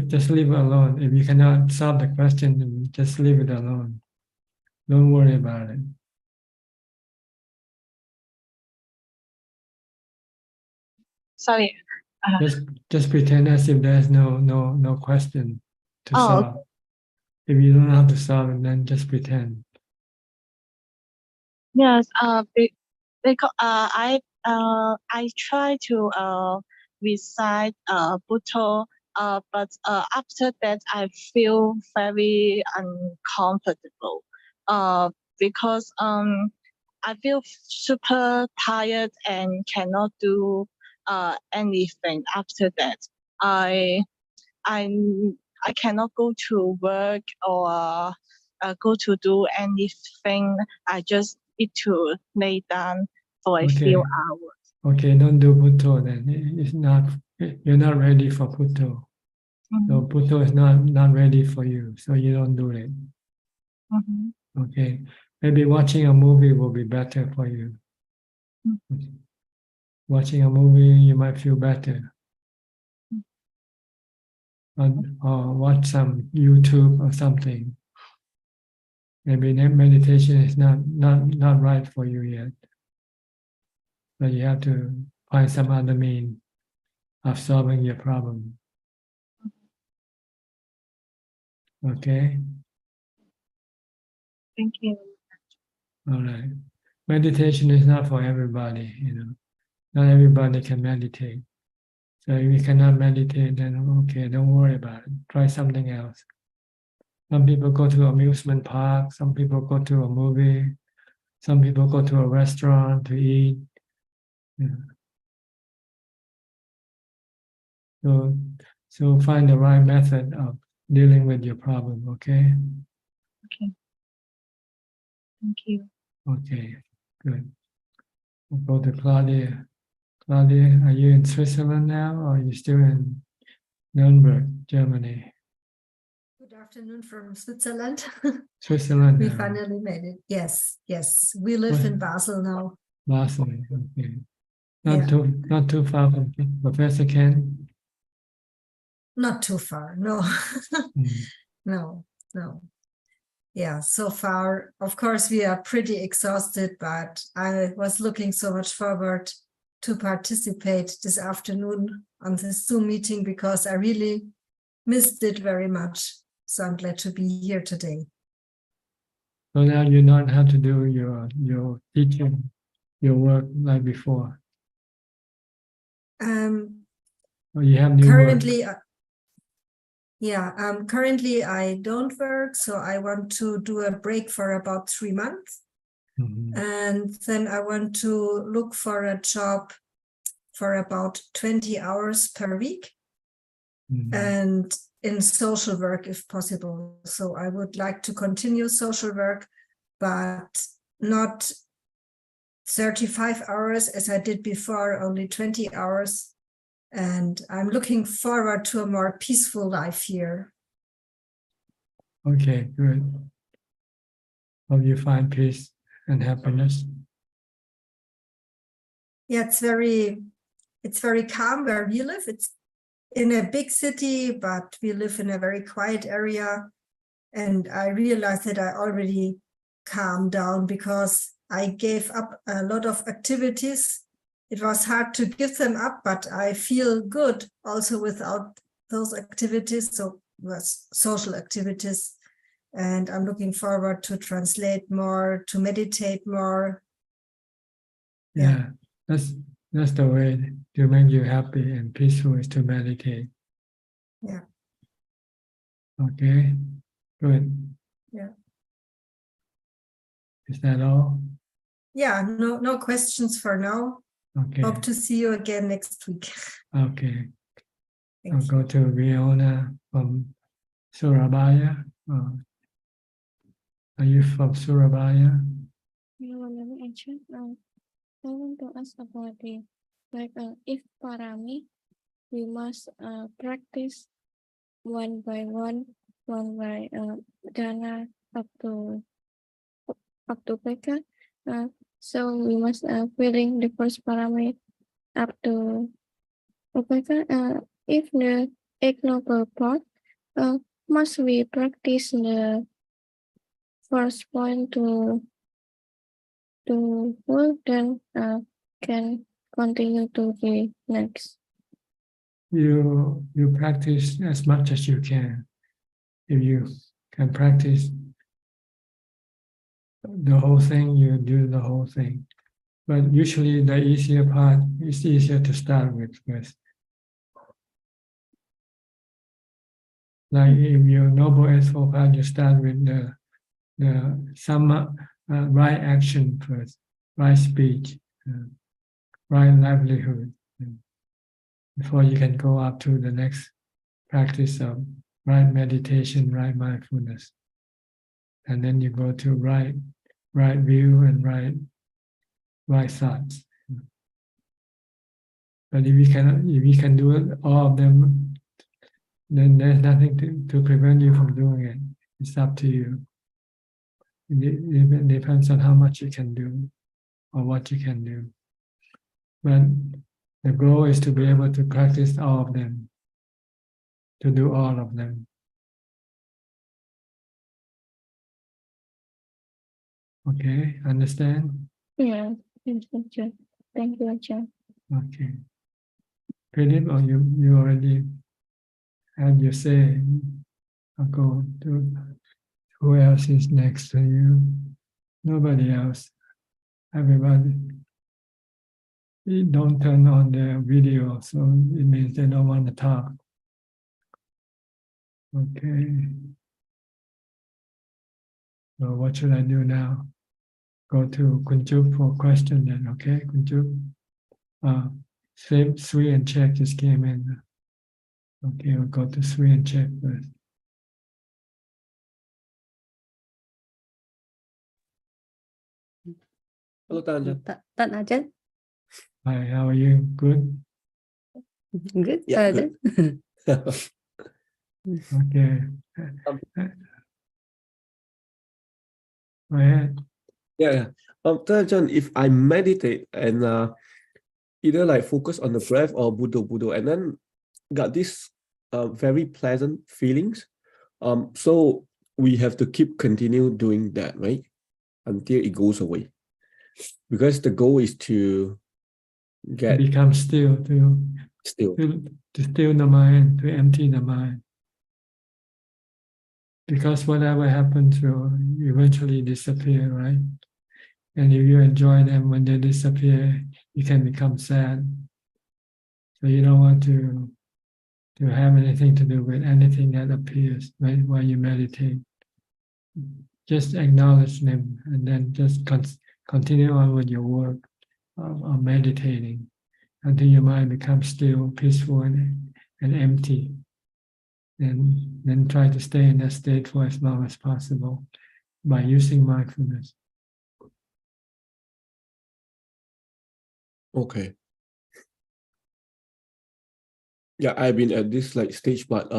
Just leave it alone. If you cannot solve the question, then just leave it alone. Don't worry about it. Sorry. Just pretend as if there's no question to solve. Okay. If you don't know how to solve it, then just pretend. Yes. Because I try to recite Buddha, but after that I feel very uncomfortable. Because I feel super tired and cannot do anything after that. I cannot go to work or go to do anything. I just need to lay down for a few hours. Okay, don't do Bhutto then. You're not ready for Bhutto. So Bhutto is not ready for you, so you don't do it. Okay, maybe watching a movie will be better for you. Watching a movie, you might feel better. Or watch some YouTube or something. Maybe meditation is not right for you yet. So you have to find some other means of solving your problem. Okay? Thank you. All right. Meditation is not for everybody, Not everybody can meditate. So if you cannot meditate, then okay, don't worry about it. Try something else. Some people go to amusement park, some people go to a movie, some people go to a restaurant to eat. So find the right method of dealing with your problem, okay? Okay. Thank you. Okay, good. We'll go to Claudia. Claudia, are you in Switzerland now or are you still in Nuremberg, Germany? Good afternoon from Switzerland. Switzerland. We finally made it. Yes. We live in Basel now. Basel, okay. Not too far from Professor Ken? Not too far, no. No. Yeah, so far, of course, we are pretty exhausted, but I was looking so much forward to participate this afternoon on this Zoom meeting because I really missed it very much. So I'm glad to be here today. So now you know how to do your teaching, your work like before. Or you have new currently, work. Currently I don't work, so I want to do a break for about 3 months. And then I want to look for a job for about 20 hours per week and in social work if possible. So I would like to continue social work, but not 35 hours as I did before, only 20 hours. And I'm looking forward to a more peaceful life here. Okay, good. Hope you find peace and happiness. Yeah, it's very calm where we live. It's in a big city, but we live in a very quiet area. And I realized that I already calmed down because I gave up a lot of activities. It was hard to give them up, but I feel good also without those activities, so social activities. And I'm looking forward to translate more, to meditate more. Yeah, that's the way to make you happy and peaceful is to meditate. Yeah. Okay, good. Yeah. Is that all? Yeah, no questions for now. Okay. Hope to see you again next week. Okay. I'll go to Riona from Surabaya. Are you from Surabaya? Hello, let me answer. I want to ask about the if parami, we must practice one by jhana up to peka. So we must filling the first parami up to peka. If the ignoble part, must we practice the first point to work, then can continue to the next. You practice as much as you can. If you can practice the whole thing, you do the whole thing. But usually the easier part is easier to start with first. Like if you Noble Eightfold Path, you start with some right action first, right speech, right livelihood, before you can go up to the next practice of right meditation, right mindfulness. And then you go to right view and right thoughts. But if you can do all of them, then there's nothing to prevent you from doing it. It's up to you. It depends on how much you can do or what you can do. But the goal is to be able to practice all of them, to do all of them. Okay, understand? Yeah, thank you. Thank you, Ajahn. Okay. Philip, or you already had your say? I'll go to who else is next to you? Nobody else. Everybody. Don't turn on the video, so it means they don't want to talk. Okay. So what should I do now? Go to Kunjup for a question then, okay, Kunjup? Sri and Check just came in. Okay, we'll go to Sri and Check first. Hello, Tan Ajahn. Hi, how are you? Good? Good. Yeah, good. Okay. Go ahead. Yeah. Tan Ajahn, if I meditate and either like focus on the breath or Buddha, and then got this very pleasant feelings, so we have to continue doing that, right? Until it goes away. Because the goal is to become still, to still the mind, to empty the mind. Because whatever happens will eventually disappear, right? And if you enjoy them when they disappear, you can become sad. So you don't want to have anything to do with anything that appears, right? While you meditate, just acknowledge them and then just continue on with your work of meditating until your mind becomes still, peaceful, and empty. And then try to stay in that state for as long as possible by using mindfulness. Okay. Yeah, I've been at this like stage, but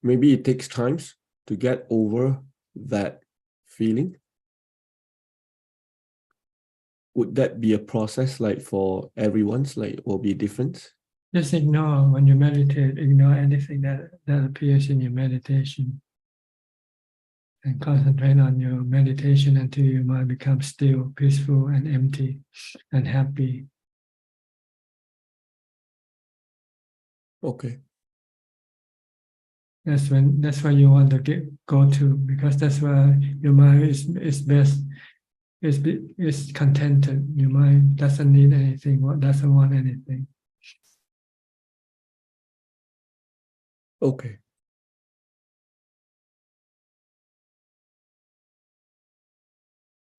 maybe it takes times to get over that feeling. Would that be a process like for everyone's, like will be different? Just ignore, when you meditate, ignore anything that appears in your meditation. And concentrate on your meditation until your mind becomes still, peaceful, and empty, and happy. Okay. That's where you want to go to, because that's where your mind is best, is contented. Your mind doesn't need anything, doesn't want anything. Okay.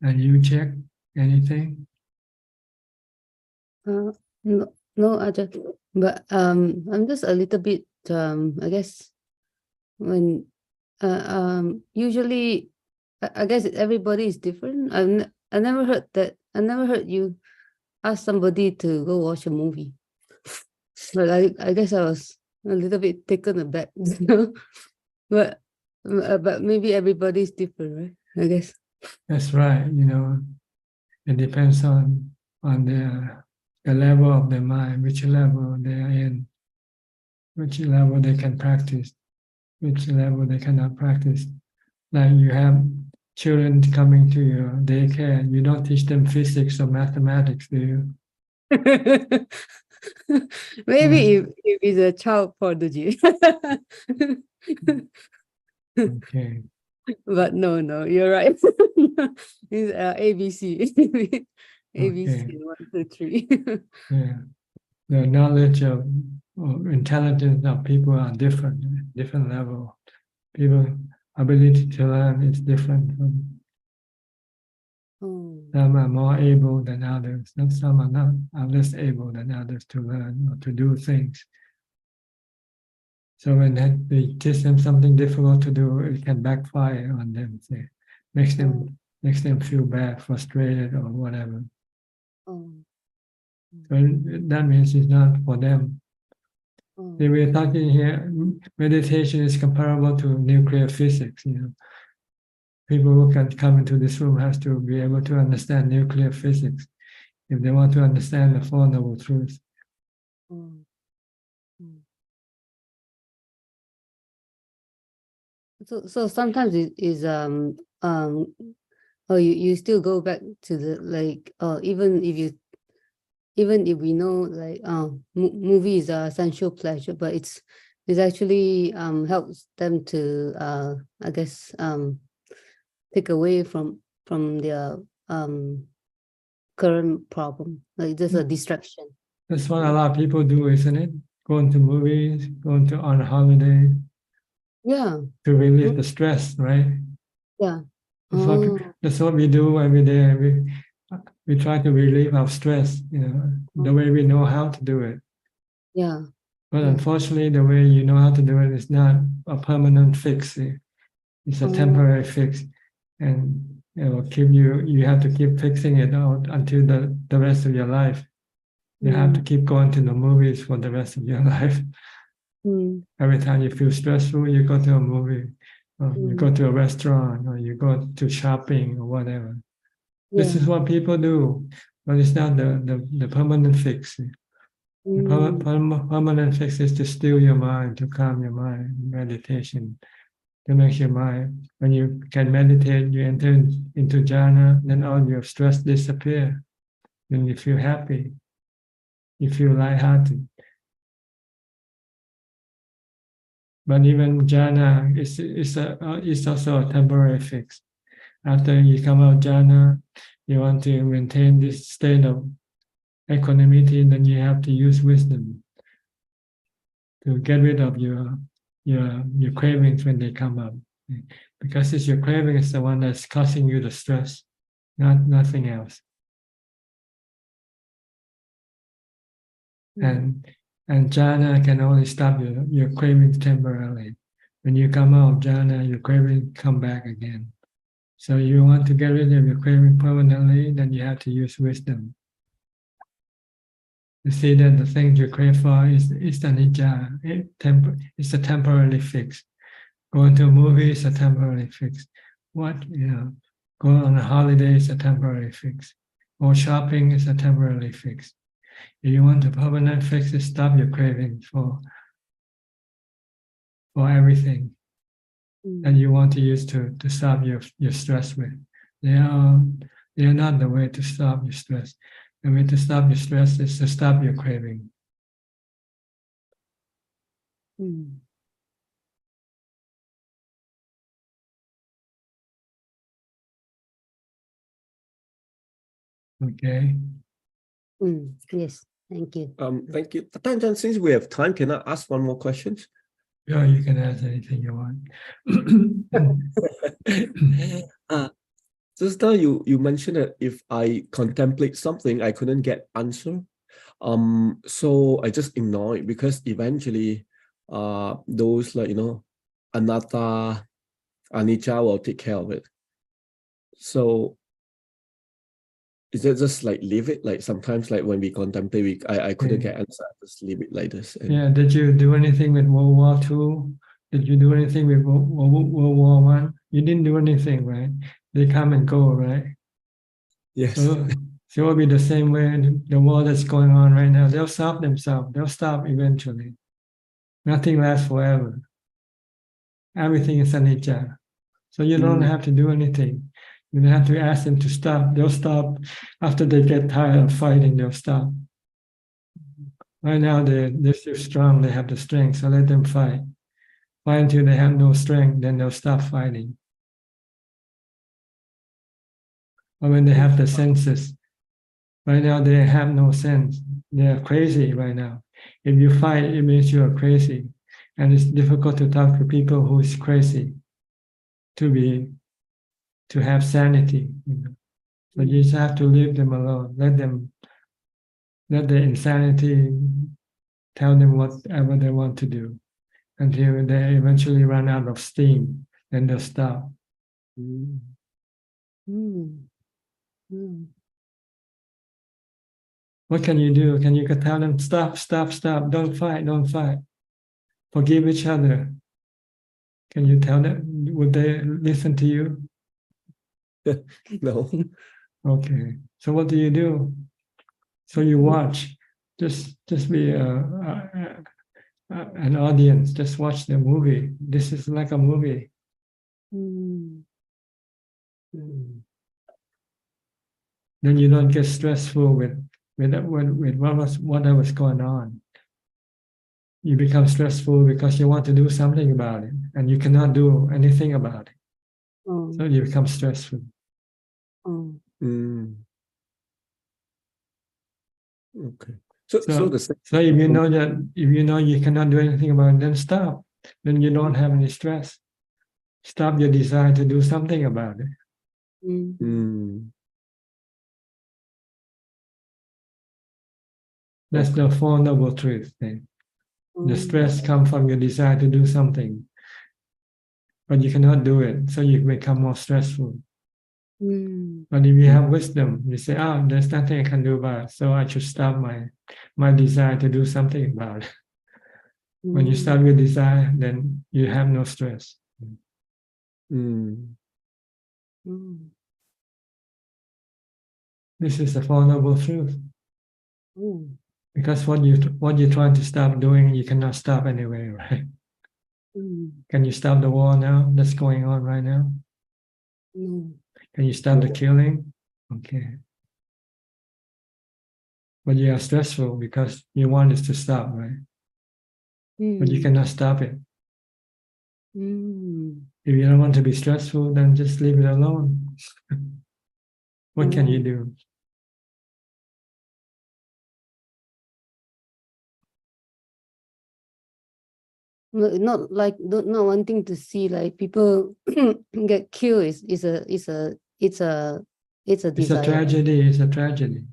And you check anything? No, Ajahn. But I'm just a little bit I guess when usually I guess everybody is different. I never heard you ask somebody to go watch a movie. But I guess I was a little bit taken aback, you know. But maybe everybody's different, right? I guess. That's right. You know, it depends on the level of the mind, which level they are in, which level they can practice, which level they cannot practice. Like you have children coming to your daycare, you don't teach them physics or mathematics, do you? Maybe if it's a child prodigy. Okay. But no, you're right. It's ABC. ABC, Okay. 1, 2, 3. Yeah. The knowledge of or intelligence of people are different level. People ability to learn is different. Some are more able than others, and some are less able than others to learn or to do things. So when they teach them something difficult to do, it can backfire on them. Say, makes them feel bad, frustrated, or whatever. So that means it's not for them. See, we're talking here, meditation is comparable to nuclear physics. You know, people who can come into this room has to be able to understand nuclear physics if they want to understand the Four Noble Truths. So sometimes it is oh, you still go back to the like even if we know like movie is a sensual pleasure, but it's actually helps them to I guess take away from their current problem, like just a distraction. That's what a lot of people do, isn't it? Going to movies, going to on holiday. Yeah. To relieve the stress, right? Yeah. That's what we do every day. We try to relieve our stress, you know, the way we know how to do it. Yeah. But unfortunately, the way you know how to do it is not a permanent fix. It's a temporary fix, and it will keep you have to keep fixing it out until the rest of your life. You have to keep going to the movies for the rest of your life. Every time you feel stressful, you go to a movie, or you go to a restaurant, or you go to shopping, or whatever. This is what people do, but it's not the permanent fix. The permanent fix is to still your mind, to calm your mind, meditation, to make your mind. When you can meditate, you enter into jhana, then all your stress disappear. Then you feel happy, you feel lighthearted. But even jhana is also a temporary fix. After you come out jhana, you want to maintain this state of equanimity, then you have to use wisdom to get rid of your cravings when they come up. Because it's your craving is the one that's causing you the stress. nothing else. And jhana can only stop your cravings temporarily. When you come out of jhana, your craving come back again. So you want to get rid of your craving permanently, then you have to use wisdom. You see that the things you crave for is anicca. It's a temporarily fix. Going to a movie is a temporary fix. Going on a holiday is a temporary fix. Or shopping is a temporary fix. If you want a permanent fix, is stop your craving for everything that you want to use to stop your stress with. They are not the way to stop your stress. The way to stop your stress is to stop your craving. Okay. Yes, thank you. Thank you. Ajaan, since we have time, can I ask one more question? Yeah, you can ask anything you want. Just now you mentioned that if I contemplate something, I couldn't get answer. So I just ignore it because eventually those anatta, anicca will take care of it. So is it just like leave it? Like sometimes like when we contemplate, I couldn't get answer, I just leave it like this. Yeah, did you do anything with World War II? Did you do anything with World War I? You didn't do anything, right? They come and go, right? Yes. So it will be the same way the war that's going on right now. They'll stop themselves. They'll stop eventually. Nothing lasts forever. Everything is anicca. So you don't have to do anything. You don't have to ask them to stop. They'll stop after they get tired of fighting. They'll stop. Right now they're still strong. They have the strength. So let them fight. Fight until they have no strength. Then they'll stop fighting. Or when they have the senses. Right now they have no sense. They are crazy right now. If you fight, it means you are crazy. And it's difficult to talk to people who is crazy to have sanity. So you just have to leave them alone. Let the insanity tell them whatever they want to do until they eventually run out of steam. Then they'll stop. What can you do? Can you tell them, stop, stop, stop, don't fight, don't fight. Forgive each other. Can you tell them? Would they listen to you? No. Okay. So what do you do? So you watch. Just be an audience. Just watch the movie. This is like a movie. Then you don't get stressful with whatever was going on. You become stressful because you want to do something about it, and you cannot do anything about it. So you become stressful. Okay. So if you know you cannot do anything about it, then stop. Then you don't have any stress. Stop your desire to do something about it. That's the Four Noble Truths thing. The stress comes from your desire to do something, but you cannot do it, so you become more stressful. But if you have wisdom, you say, there's nothing I can do about it, so I should stop my desire to do something about it. When you stop your desire, then you have no stress. This is the Four Noble Truths. Because what you're trying to stop doing, you cannot stop anyway, right? Can you stop the war now that's going on right now? Can you stop the killing? Okay. But you are stressful because you want it to stop, right? But you cannot stop it. If you don't want to be stressful, then just leave it alone. What can you do? Not wanting to see like people get killed is a It's a It's a desire. tragedy. It's a tragedy.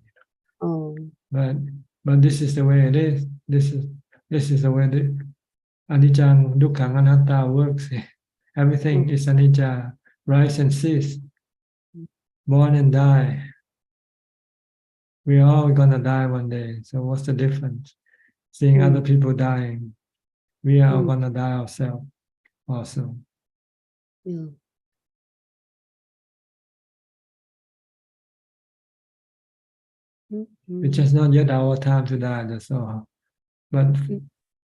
Oh. But this is the way it is. This is the way the anicca, dukkha, anatta works. Everything is anicca, rise and cease, born and die. We're all gonna die one day. So what's the difference? Seeing other people dying, we are gonna die ourselves also. Yeah. It's just not yet our time to die, that's all. But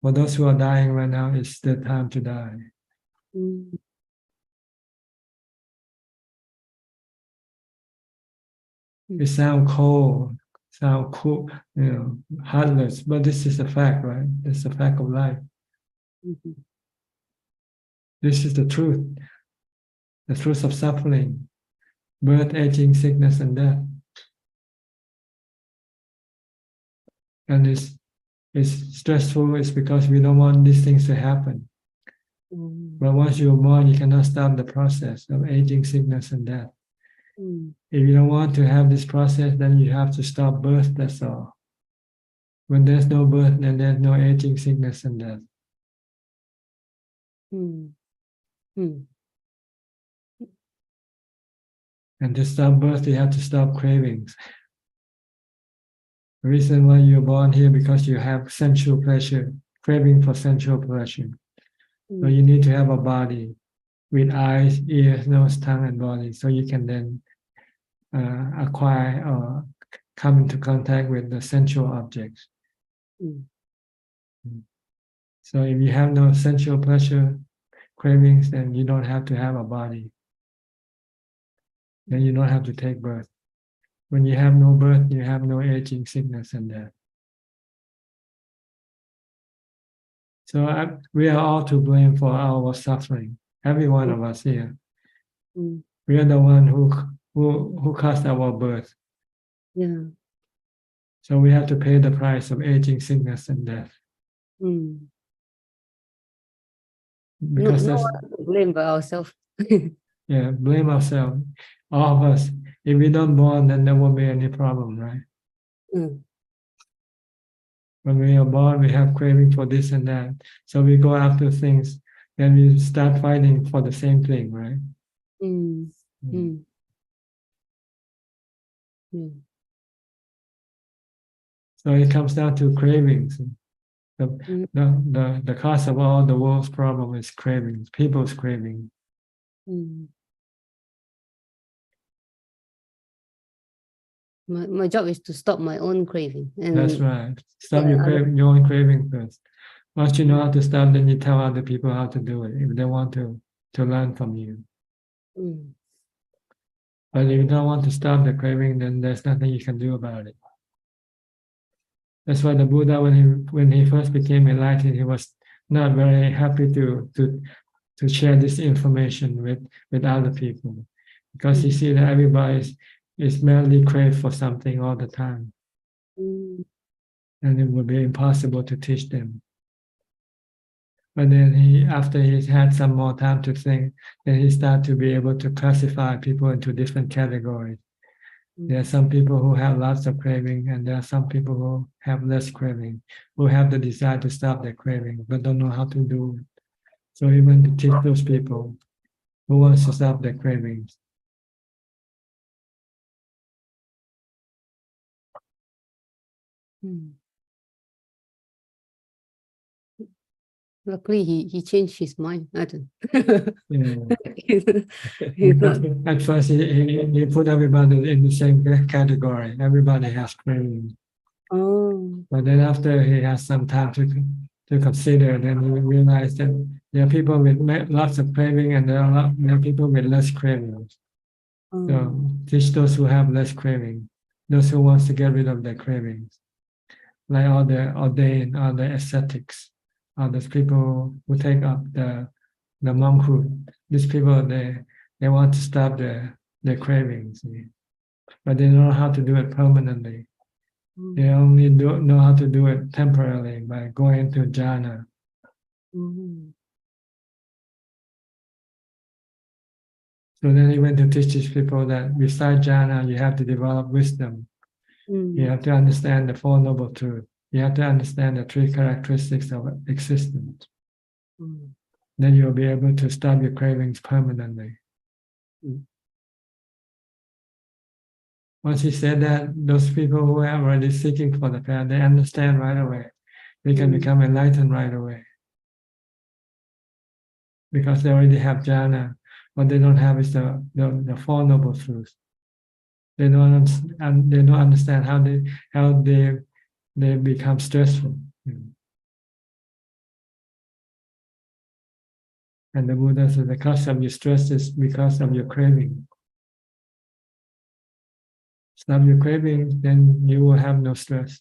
for those who are dying right now, it's the time to die. It sounds cold, sound cool, heartless, but this is the fact, right? It's the fact of life. This is the truth of suffering, birth, aging, sickness, and death. And it's stressful, it's because we don't want these things to happen. But once you're born, you cannot stop the process of aging, sickness, and death. If you don't want to have this process, then you have to stop birth, that's all. When there's no birth, then there's no aging, sickness, and death. And to stop birth, you have to stop cravings. The reason why you're born here because you have sensual pleasure, craving for sensual pleasure. So you need to have a body with eyes, ears, nose, tongue, and body, so you can then acquire or come into contact with the sensual objects. So if you have no sensual pleasure, cravings, then you don't have to have a body. Then you don't have to take birth. When you have no birth, you have no aging, sickness, and death. So we are all to blame for our suffering. Every one of us here. We are the one who caused our birth. Yeah. So we have to pay the price of aging, sickness, and death. Because no one to blame but ourselves. Yeah, blame ourselves. All of us. If we don't born, then there won't be any problem, right? When we are born, we have craving for this and that. So we go after things, then we start fighting for the same thing, right? So it comes down to cravings. The cause of all the world's problem is cravings, people's craving. My job is to stop my own craving. And that's right. Stop your own craving first. Once you know how to stop, then you tell other people how to do it if they want to learn from you. But if you don't want to stop the craving, then there's nothing you can do about it. That's why the Buddha, when he first became enlightened, he was not very happy to share this information with other people, because he see that everybody is merely crave for something all the time, and it would be impossible to teach them. But then after he's had some more time to think, then he started to be able to classify people into different categories. There are some people who have lots of craving, and there are some people who have less craving, who have the desire to stop their craving, but don't know how to do it. So he went to teach those people who wants to stop their cravings. Luckily, he changed his mind. I don't. At first, he put everybody in the same category. Everybody has cravings. But then after he has some time to consider, then he realized that there are people with lots of craving, and there are people with less cravings. So teach those who have less craving, those who wants to get rid of their cravings, like all the ordained, all the ascetics, all those people who take up the monkhood. These people, they want to stop their cravings, but they don't know how to do it permanently. They only know how to do it temporarily by going into jhana. So then he went to teach these people that besides jhana, you have to develop wisdom. You have to understand the Four Noble Truths. You have to understand the three characteristics of existence. Then you'll be able to stop your cravings permanently. Once he said that, those people who are already seeking for the path, they understand right away. They can become enlightened right away. Because they already have jhana. What they don't have is the Four Noble Truths. They don't understand how they become stressful. And the Buddha said the cause of your stress is because of your craving. Stop your craving, then you will have no stress.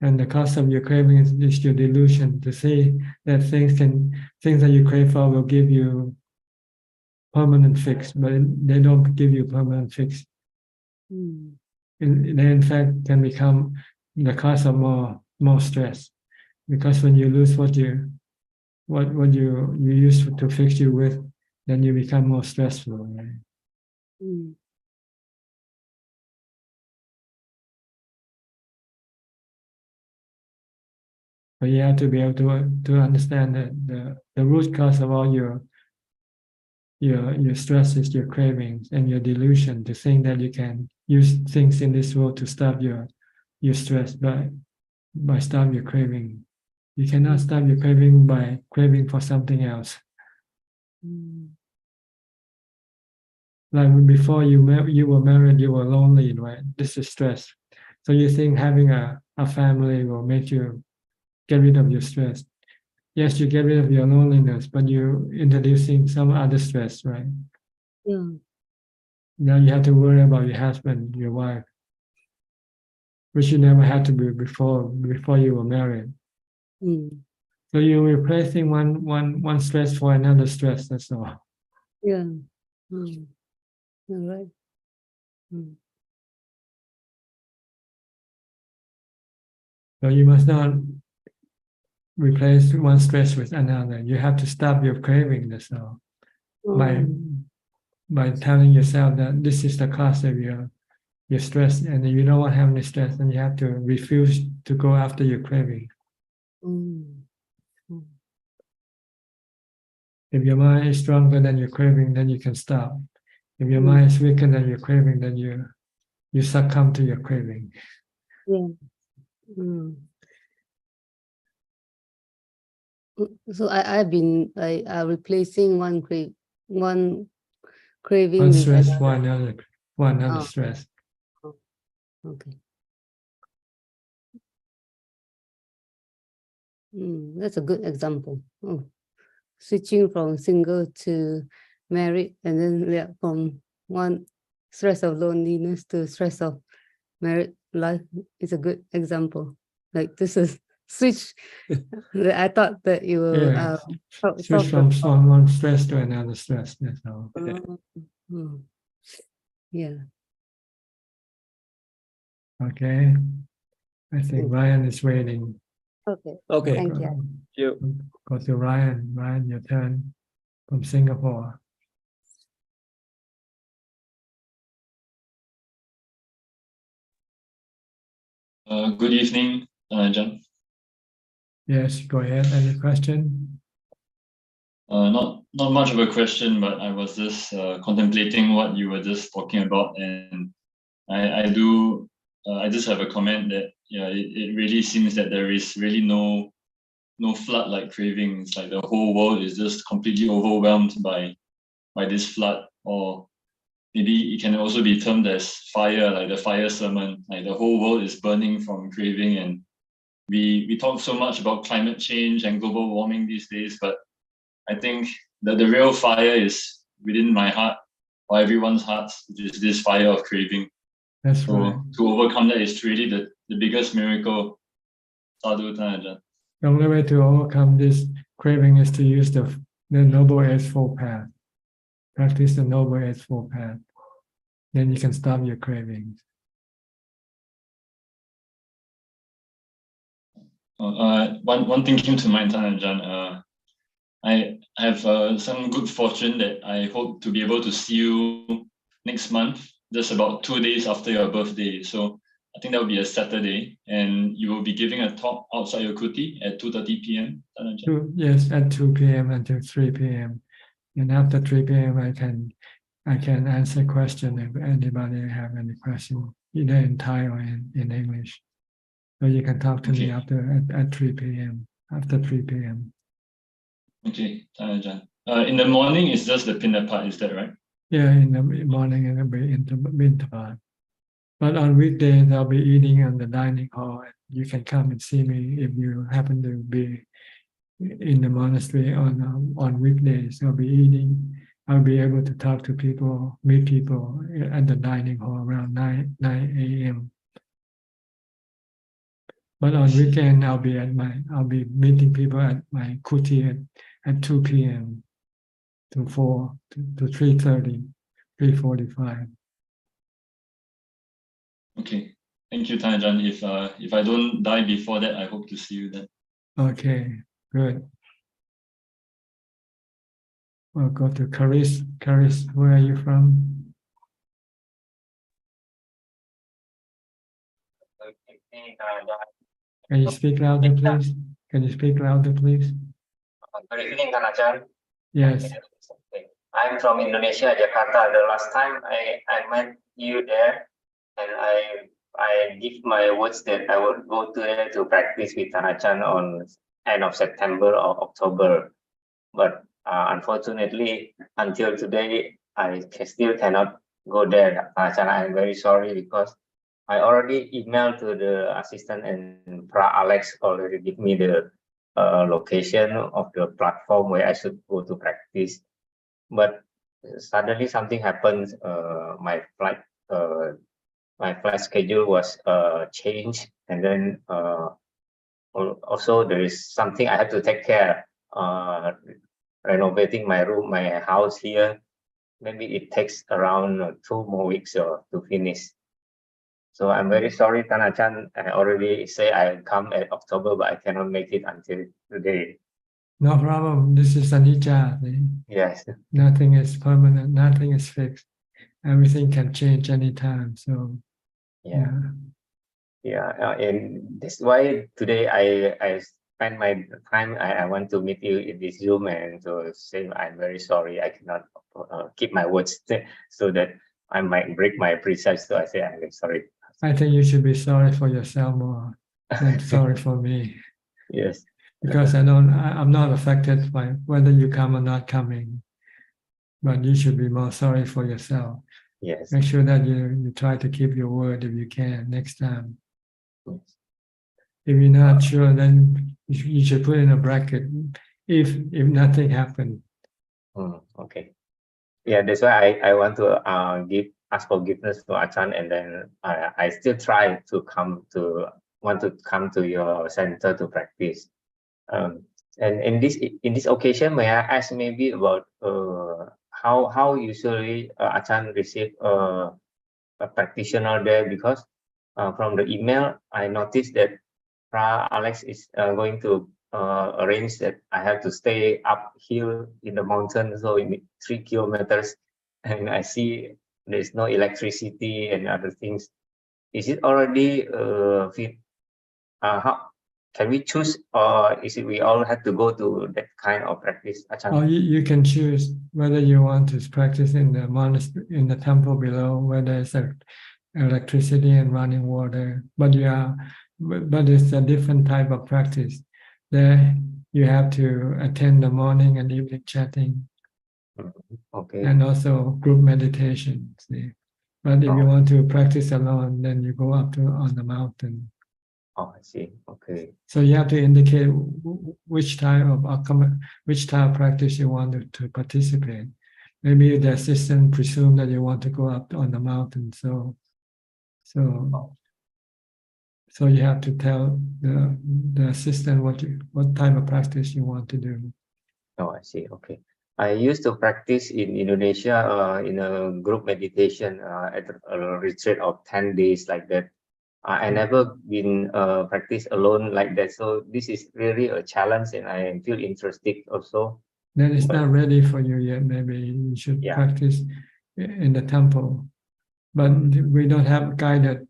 And the cause of your craving is your delusion, to see that things that you crave for will give you permanent fix, but they don't give you permanent fix. They in fact can become the cause of more stress, because when you lose what you use to fix you with, then you become more stressful. Right? But you have to be able to understand that the root cause of all your stress is your cravings and your delusion, to think that you can use things in this world to stop your stress by stop your craving. You cannot stop your craving by craving for something else. Like before you were married, you were lonely, right? This is stress. So you think having a family will make you get rid of your stress. Yes, you get rid of your loneliness, but you're introducing some other stress, right? Now you have to worry about your husband, your wife, which you never had to be before you were married. So you're replacing one stress for another stress, that's all. Yeah. You're right. So you must not replace one stress with another. You have to stop your craving, that's all. By telling yourself that this is the cause of your stress, and you don't want to have any stress, and you have to refuse to go after your craving. If your mind is stronger than your craving, then you can stop. If your mind is weaker than your craving, then you succumb to your craving. Yeah. So I've been replacing one craving One with stress for another. another stress. Okay. That's a good example. Switching from single to married, and then from one stress of loneliness to stress of married life is a good example. Like this is switch. I thought that you will switch from one stress to another stress. That's all. Yeah. Okay. I think Ryan is waiting. Okay. Thank you. Go to Ryan. Ryan, your turn, from Singapore. Good evening, Ajaan. Yes, go ahead. Any question? Not much of a question, but I was just contemplating what you were just talking about, and I just have a comment that it really seems that there is really no flood like cravings. Like the whole world is just completely overwhelmed by this flood, or maybe it can also be termed as fire, like the fire sermon. Like the whole world is burning from craving, and we talk so much about climate change and global warming these days, but I think that the real fire is within my heart, or everyone's hearts, which is this fire of craving. That's so right. To overcome that is really the biggest miracle. Sadhu Ajaan. The only way to overcome this craving is to use the Noble Eightfold Path. Practice the Noble Eightfold Path. Then you can stop your cravings. One thing came to mind, Ajaan. I have some good fortune that I hope to be able to see you next month, just about 2 days after your birthday. So I think that will be a Saturday, and you will be giving a talk outside your kuti at 2:30 p.m. Yes, at 2 p.m. until 3 p.m. And after 3 p.m. I can answer question if anybody have any question, either in Thai or in English. So you can talk to me after at 3 p.m. after 3 p.m. Okay, Ajaan. In the morning, it's just the Pindapat, is that right? Yeah, in the morning and it'll be in the winter. But on weekdays, I'll be eating in the dining hall. You can come and see me if you happen to be in the monastery on weekdays. I'll be eating. I'll be able to talk to people, meet people at the dining hall around 9 a.m. But on weekend, I'll be meeting people at my kuti at 2 p.m. to 3:30, 3:45. Okay. Thank you, Ajaan. If I don't die before that, I hope to see you then. Okay, good. We'll go to Caris. Caris, where are you from? Can you speak louder, please? Can you speak louder, please? Good evening, Ajaan. Yes. I'm from Indonesia, Jakarta. The last time I met you there, and I give my words that I would go to there to practice with Ajaan on end of September or October. But unfortunately, until today, I still cannot go there. Ajaan, I'm very sorry because I already emailed to the assistant, and Pra Alex already give me the location of the platform where I should go to practice. But suddenly something happened. My flight schedule was changed, and then also there is something I have to take care. Renovating my room, my house here. Maybe it takes around 2 more weeks to finish. So I'm very sorry, Ajaan. I already say I'll come at October, but I cannot make it until today. No problem. This is anicca. Yes. Nothing is permanent. Nothing is fixed. Everything can change anytime. So yeah. And that's why today I spend my time. I want to meet you in this Zoom and to say I'm very sorry. I cannot keep my words so that I might break my precepts. So I say I'm very sorry. I think you should be sorry for yourself more than sorry for me. Yes. Because I'm not affected by whether you come or not coming. But you should be more sorry for yourself. Yes. Make sure that you try to keep your word if you can next time. Yes. If you're not sure, then you should put in a bracket if nothing happened. Okay. Yeah, that's why I want to ask forgiveness to Ajaan, and then I still try to come to your center to practice. And in this occasion, may I ask maybe about how usually Ajaan receive a practitioner there, because from the email I noticed that Alex is going to arrange that I have to stay uphill in the mountain, so in 3 kilometers, and I see there's no electricity and other things. Is it already how can we choose, or is it we all have to go to that kind of practice? Oh, you can choose whether you want to practice in the monastery, in the temple below, where there's electricity and running water, but it's a different type of practice. There you have to attend the morning and evening chatting. Okay. And also group meditation. See? But if you want to practice alone, then you go up on the mountain. Oh, I see. Okay. So you have to indicate which type of practice you want to participate. Maybe the assistant presume that you want to go up on the mountain, so you have to tell the assistant what type of practice you want to do. Oh, I see. Okay. I used to practice in Indonesia in a group meditation at a retreat of 10 days like that. I never been practice alone like that. So this is really a challenge, and I feel interested also then it's not ready for you yet. Maybe you should practice in the temple. But we don't have guided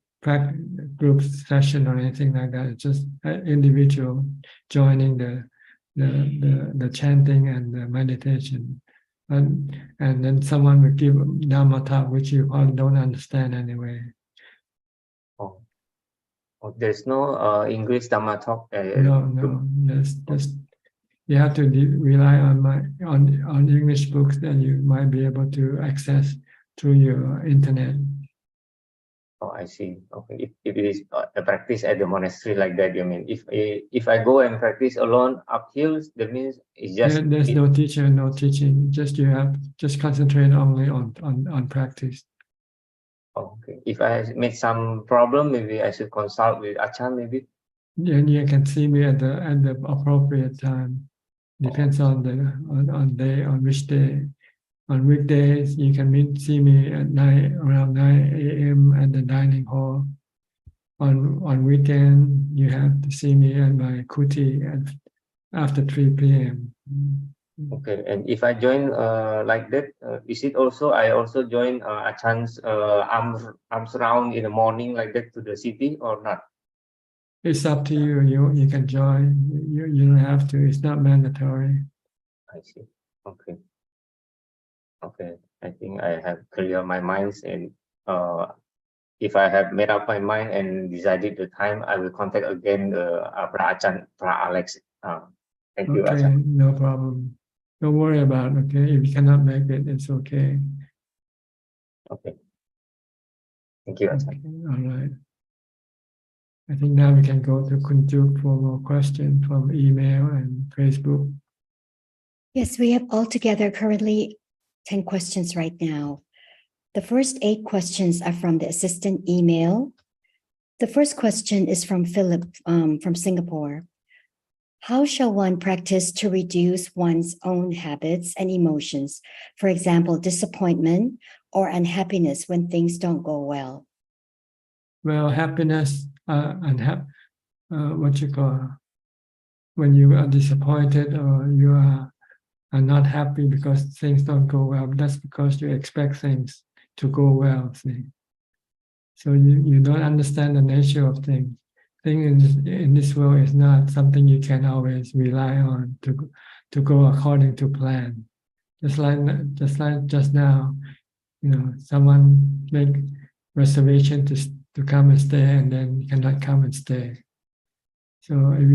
group session or anything like that. It's just individual joining the chanting and the meditation. And then someone will give Dhamma talk, which you all don't understand anyway. Oh, there's no English Dhamma talk. No. Just you have to rely on English books that you might be able to access through your internet. Oh, I see. Okay, if it is a practice at the monastery like that, you mean if I go and practice alone up hills, that means it's just there's no teacher, no teaching. Just you have just concentrate only on practice. Okay. If I made some problem, maybe I should consult with Ajaan, maybe. Then you can see me at the appropriate time. Depends on which day. On weekdays, you can see me at around 9 a.m. at the dining hall. On weekend, you have to see me at my kuti after 3 p.m. Okay, and if I join like that, is it also I also join Ajaan's arms round in the morning like that to the city or not? It's up to you. You can join. You don't have to. It's not mandatory. I see. Okay. Okay. I think I have cleared my minds, and if I have made up my mind and decided the time, I will contact again Ajaan, Alex. Thank you, Okay, Ajaan. no problem. Don't worry about it, okay? If you cannot make it, it's okay. Okay. Thank you, Ajaan. Okay, all right. I think now we can go to Kunjuk for more questions from email and Facebook. Yes, we have altogether currently 10 questions right now. The first 8 questions are from the assistant email. The first question is from Philip from Singapore. How shall one practice to reduce one's own habits and emotions, for example, disappointment or unhappiness when things don't go well? Well, happiness and when you are disappointed or you are not happy because things don't go well, that's because you expect things to go well, see. So you don't understand the nature of things. Things in this world is not something you can always rely on to go according to plan. Just like just now, someone make reservation to come and stay and then cannot come and stay. So if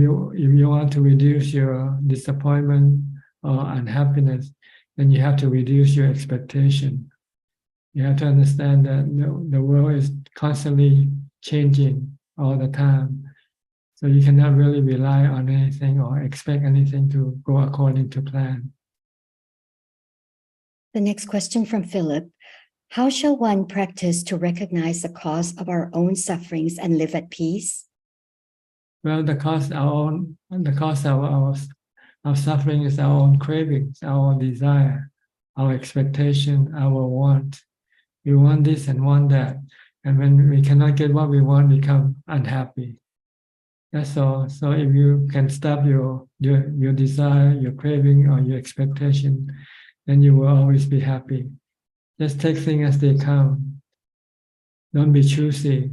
you want to reduce your disappointment or unhappiness, then you have to reduce your expectation. You have to understand that the world is constantly changing all the time. So you cannot really rely on anything or expect anything to go according to plan. The next question from Philip. How shall one practice to recognize the cause of our own sufferings and live at peace? Well, the cause of our suffering is our own cravings, our desire, our expectation, our want. We want this and want that. And when we cannot get what we want, we become unhappy. That's all. So if you can stop your desire, your craving, or your expectation, then you will always be happy. Just take things as they come. Don't be choosy.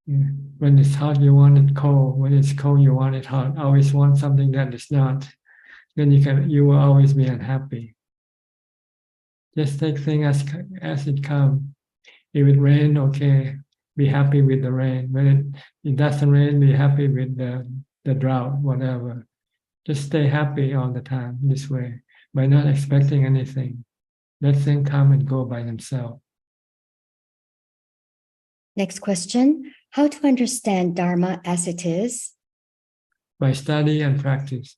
When it's hot, you want it cold. When it's cold, you want it hot. Always want something that is not. Then you will always be unhappy. Just take things as it comes. If it rains, okay, be happy with the rain. When it doesn't rain, be happy with the drought, whatever. Just stay happy all the time this way by not expecting anything. Let things come and go by themselves. Next question. How to understand Dharma as it is? By study and practice.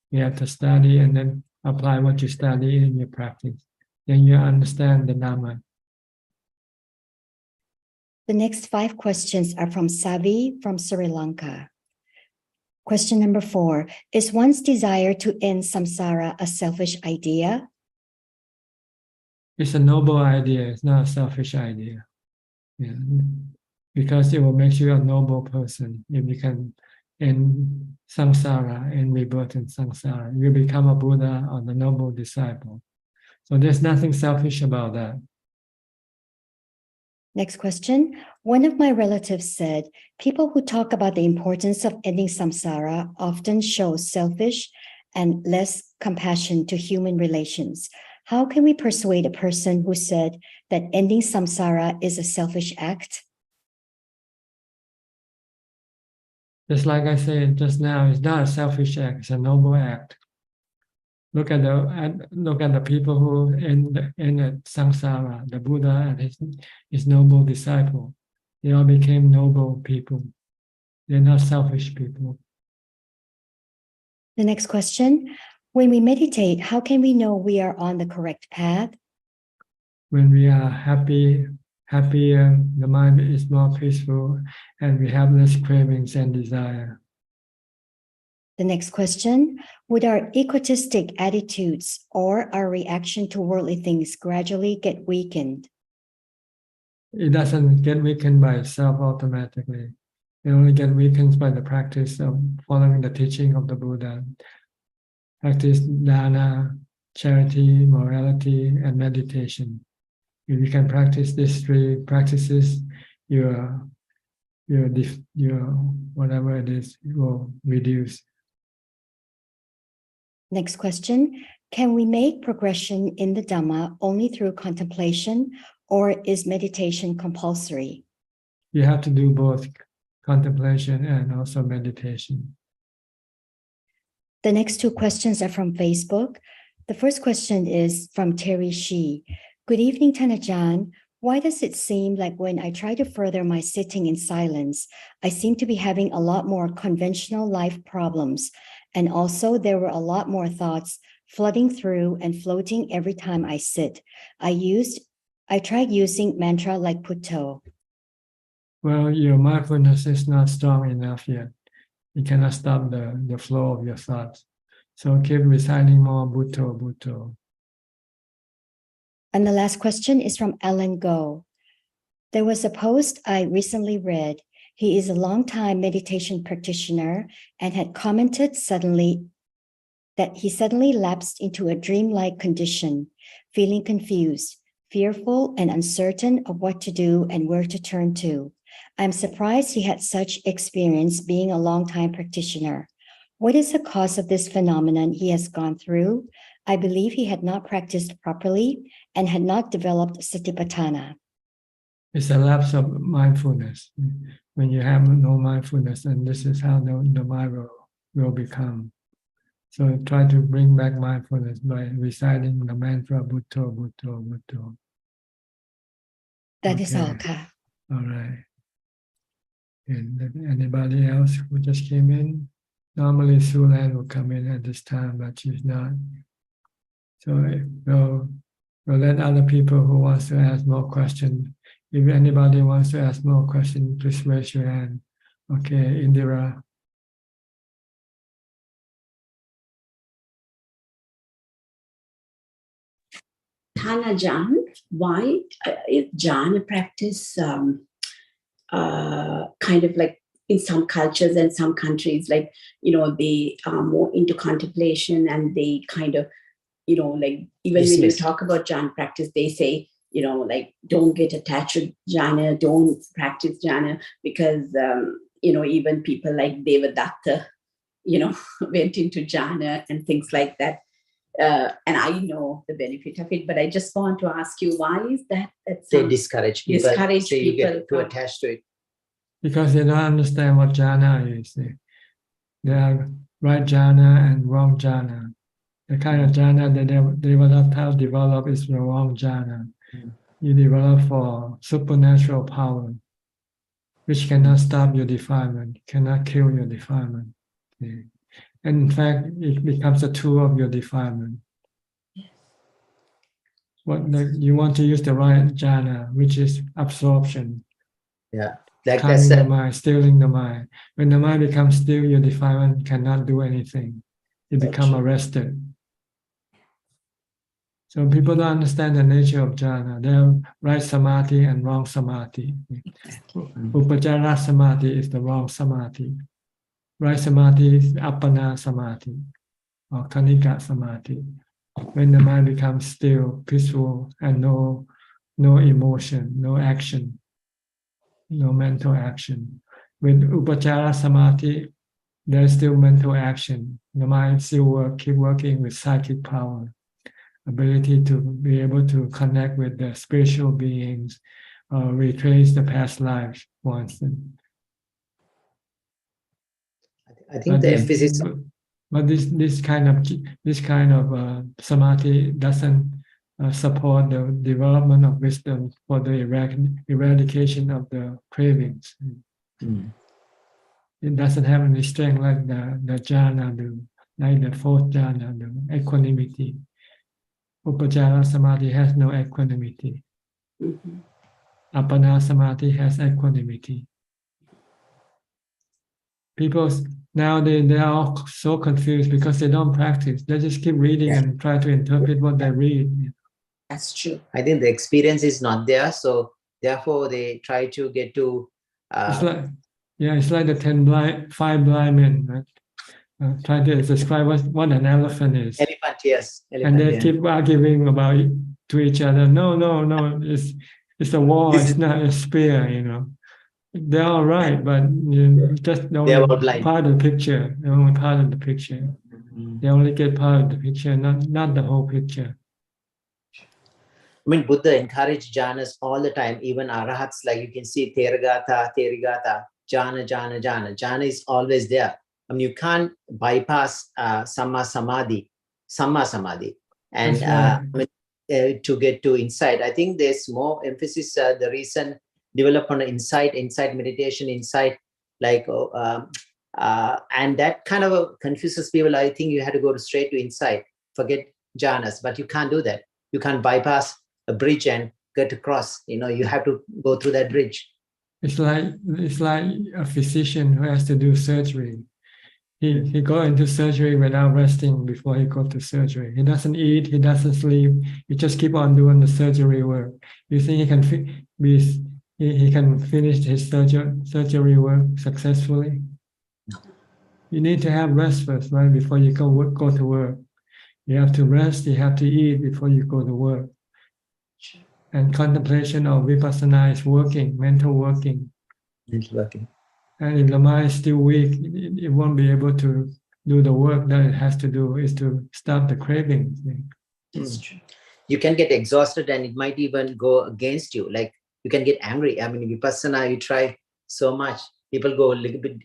You have to study and then apply what you study in your practice. Then you understand the Dhamma. The next 5 questions are from Savi from Sri Lanka. Question number 4. Is one's desire to end samsara a selfish idea? It's a noble idea. It's not a selfish idea. Yeah. Because it will make you a noble person if you can in samsara, in rebirth in samsara. You become a Buddha or the noble disciple. So there's nothing selfish about that. Next question. One of my relatives said, people who talk about the importance of ending samsara often show selfish and less compassion to human relations. How can we persuade a person who said that ending samsara is a selfish act? Just like I said just now, it's not a selfish act, it's a noble act. Look at the people who in the samsara, the Buddha and his noble disciple. They all became noble people. They're not selfish people. The next question. When we meditate, how can we know we are on the correct path? When we are happier, the mind is more peaceful, and we have less cravings and desire. The next question. Would our egotistic attitudes or our reaction to worldly things gradually get weakened? It doesn't get weakened by itself automatically. It only gets weakened by the practice of following the teaching of the Buddha. Practice dana, charity, morality, and meditation. If you can practice these three practices, your whatever it is, it will reduce. Next question. Can we make progression in the Dhamma only through contemplation, or is meditation compulsory? You have to do both contemplation and also meditation. The next two questions are from Facebook. The first question is from Terry Shi. Good evening, Ajaan. Why does it seem like when I try to further my sitting in silence, I seem to be having a lot more conventional life problems? And also there were a lot more thoughts flooding through and floating every time I sit. I tried using mantra like Putto. Well, your mindfulness is not strong enough yet. You cannot stop the flow of your thoughts. So keep reciting more Bhutto, Bhutto. And the last question is from Alan Go. There was a post I recently read. He is a longtime meditation practitioner and had commented that he suddenly lapsed into a dreamlike condition, feeling confused, fearful, and uncertain of what to do and where to turn to. I'm surprised he had such experience being a longtime practitioner. What is the cause of this phenomenon he has gone through? I believe he had not practiced properly and had not developed satipatthana. It's a lapse of mindfulness. When you have no mindfulness, and this is how the mind will become. So try to bring back mindfulness by reciting the mantra Bhutto, Bhutto, Bhutto. That is all, Ka. All right. And anybody else who just came in? Normally Sulan will come in at this time, but she's not. So we'll let other people who wants to ask more questions. If anybody wants to ask more questions, please raise your hand. Okay, Indira. Ajaan, why is jhana practice kind of like in some cultures and some countries, like, they are more into contemplation and they kind of, like even when you talk about jhana practice, they say, like, don't get attached to jhana, don't practice jhana, because, even people like Devadatta, went into jhana and things like that. And I know the benefit of it, but I just want to ask you, why is that? They discourage people. Discourage so you people get too attached to it. Because they don't understand what jhana is. There are right jhana and wrong jhana. The kind of jhana that Devadatta develop is the wrong jhana. You develop for supernatural power, which cannot stop your defilement, cannot kill your defilement. And in fact, it becomes a tool of your defilement. You want to use the right jhana, which is absorption. Yeah. Like calming the mind, stilling the mind. When the mind becomes still, your defilement cannot do anything. It becomes arrested. So people don't understand the nature of jhana. There are right samadhi and wrong samadhi. Upajjhara samadhi is the wrong samadhi. right samadhi is appana samadhi or kanika samadhi. When the mind becomes still, peaceful, and no emotion, no action, no mental action. With upachara samadhi, there's still mental action. The mind still keep working with psychic power, ability to be able to connect with the spiritual beings, retrace the past lives, for instance. I think the emphasis. But this kind of samadhi doesn't support the development of wisdom for the eradication of the cravings. It doesn't have any strength like the jhana do, like the fourth jhana do, equanimity. Upachara samadhi has no equanimity. Appana samadhi has equanimity. People now they are all so confused because they don't practice. They just keep reading and try to interpret what they read. That's true. I think the experience is not there, so therefore they try to get to. It's like the 5 blind men, right? Trying to describe what an elephant is. Elephant, yes. And they keep arguing about it to each other. No, it's a wall. It's not a spear. They're all right, but just the only part of the picture. The only part of the picture. They only get part of the picture, not the whole picture. I mean, Buddha encouraged jhanas all the time, even arahats, like you can see Theragata, jhana. Jhana is always there. I mean, you can't bypass samma samadhi. And to get to insight, I think there's more emphasis, the recent development of insight meditation, insight, like, and that kind of confuses people. I think you have to go straight to insight, forget jhanas, but you can't do that. You can't bypass a bridge and get across. You have to go through that bridge. It's like a physician who has to do surgery. He go into surgery without resting before he go to surgery. He doesn't eat, he doesn't sleep. He just keep on doing the surgery work. You think he can finish his surgery work successfully? No. You need to have rest first, right? Before you go to work. You have to rest, you have to eat before you go to work. And contemplation of vipassana is working, mental working. And if the mind is still weak, it won't be able to do the work that it has to do, is to stop the craving. That's true. You can get exhausted and it might even go against you. Like you can get angry. I mean, vipassana, you try so much. People go a little bit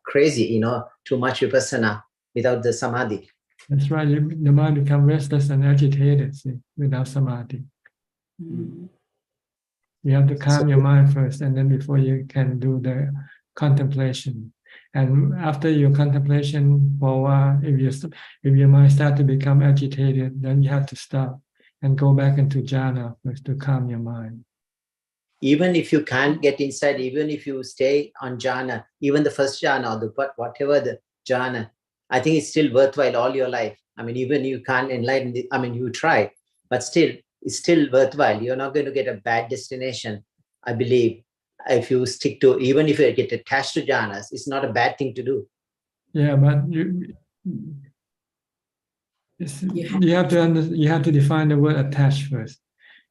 crazy, too much vipassana without the samadhi. That's right. The mind becomes restless and agitated without samadhi. You have to calm your mind first, and then before you can do the contemplation. And after your contemplation for a while, if your mind starts to become agitated, then you have to stop and go back into jhana first to calm your mind. Even if you can't get inside, even if you stay on jhana, even the first jhana or whatever the jhana, I think it's still worthwhile all your life. I mean, even you can't enlighten, you try, but still, it's still worthwhile. You're not going to get a bad destination, I believe. If you stick to, even if you get attached to jhanas, it's not a bad thing to do. Yeah, but you have to define the word attached first.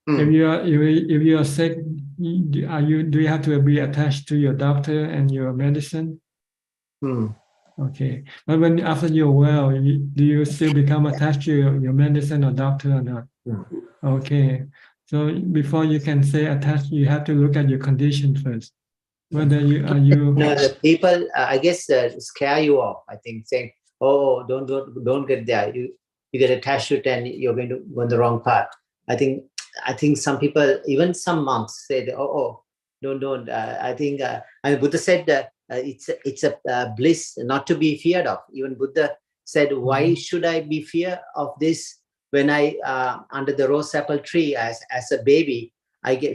If you are sick, do you have to be attached to your doctor and your medicine? Okay, but after you're well, do you still become attached to your medicine or doctor or not? Okay, so before you can say attached, you have to look at your condition first. Whether you. No, the people, I guess, scare you off. I think saying, "Oh, don't get there. You get attached to it, and you're going to go on the wrong path." I think some people, even some monks, say, don't. I think Buddha said it's a bliss not to be feared of. Even Buddha said, "Why should I be fear of this when I under the rose apple tree as a baby?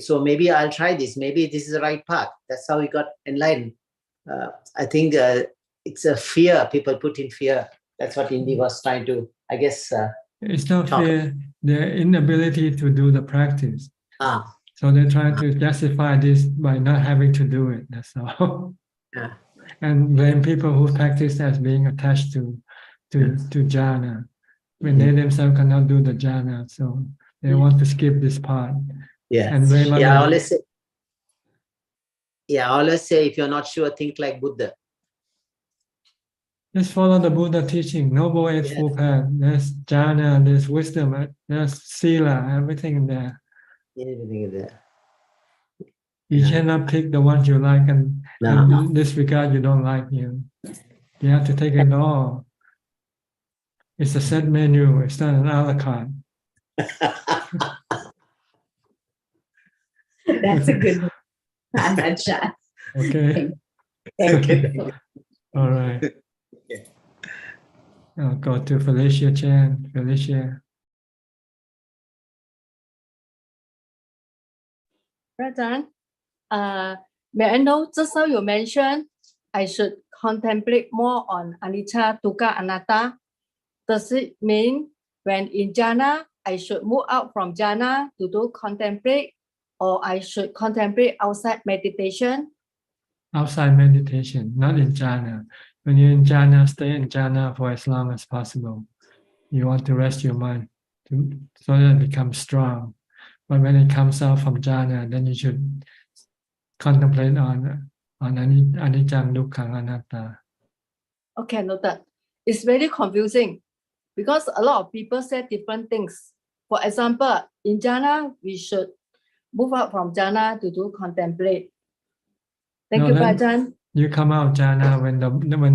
So maybe I'll try this. Maybe this is the right path." That's how he got enlightened. I think it's a fear. People put in fear. That's what Indy was trying to, I guess. It's not fear. Their inability to do the practice. So they're trying to justify this by not having to do it. That's all. and blame people who practice as being attached to jhana when they themselves cannot do the jhana, so they want to skip this part. Yeah. And blame Yeah, I other- always say, yeah, I always say, if you're not sure, think like Buddha. Just follow the Buddha teaching, Noble Eightfold Path. There's jhana, there's wisdom, there's sila, everything in there. Everything is there. You cannot pick the ones you like and disregard you don't like. You have to take it all. It's a set menu. It's not an a la carte. That's a good one. Ajaan. Okay. Thank you. All right. I'll go to Felicia Chan. Felicia. Ajaan, may I know, just now you mentioned I should contemplate more on anicca, dukkha, anatta. Does it mean when in jhana, I should move out from jhana to do contemplate, or I should contemplate outside meditation? Outside meditation, not in jhana. When you're in jhana, stay in jhana for as long as possible. You want to rest your mind so that it becomes strong. But when it comes out from jhana, then you should contemplate on anicca, dukkha, anatta. Okay, noted. It's very confusing because a lot of people say different things. For example, in jhana, we should move out from jhana to do contemplate. Thank you, Ajaan. You come out of jhana when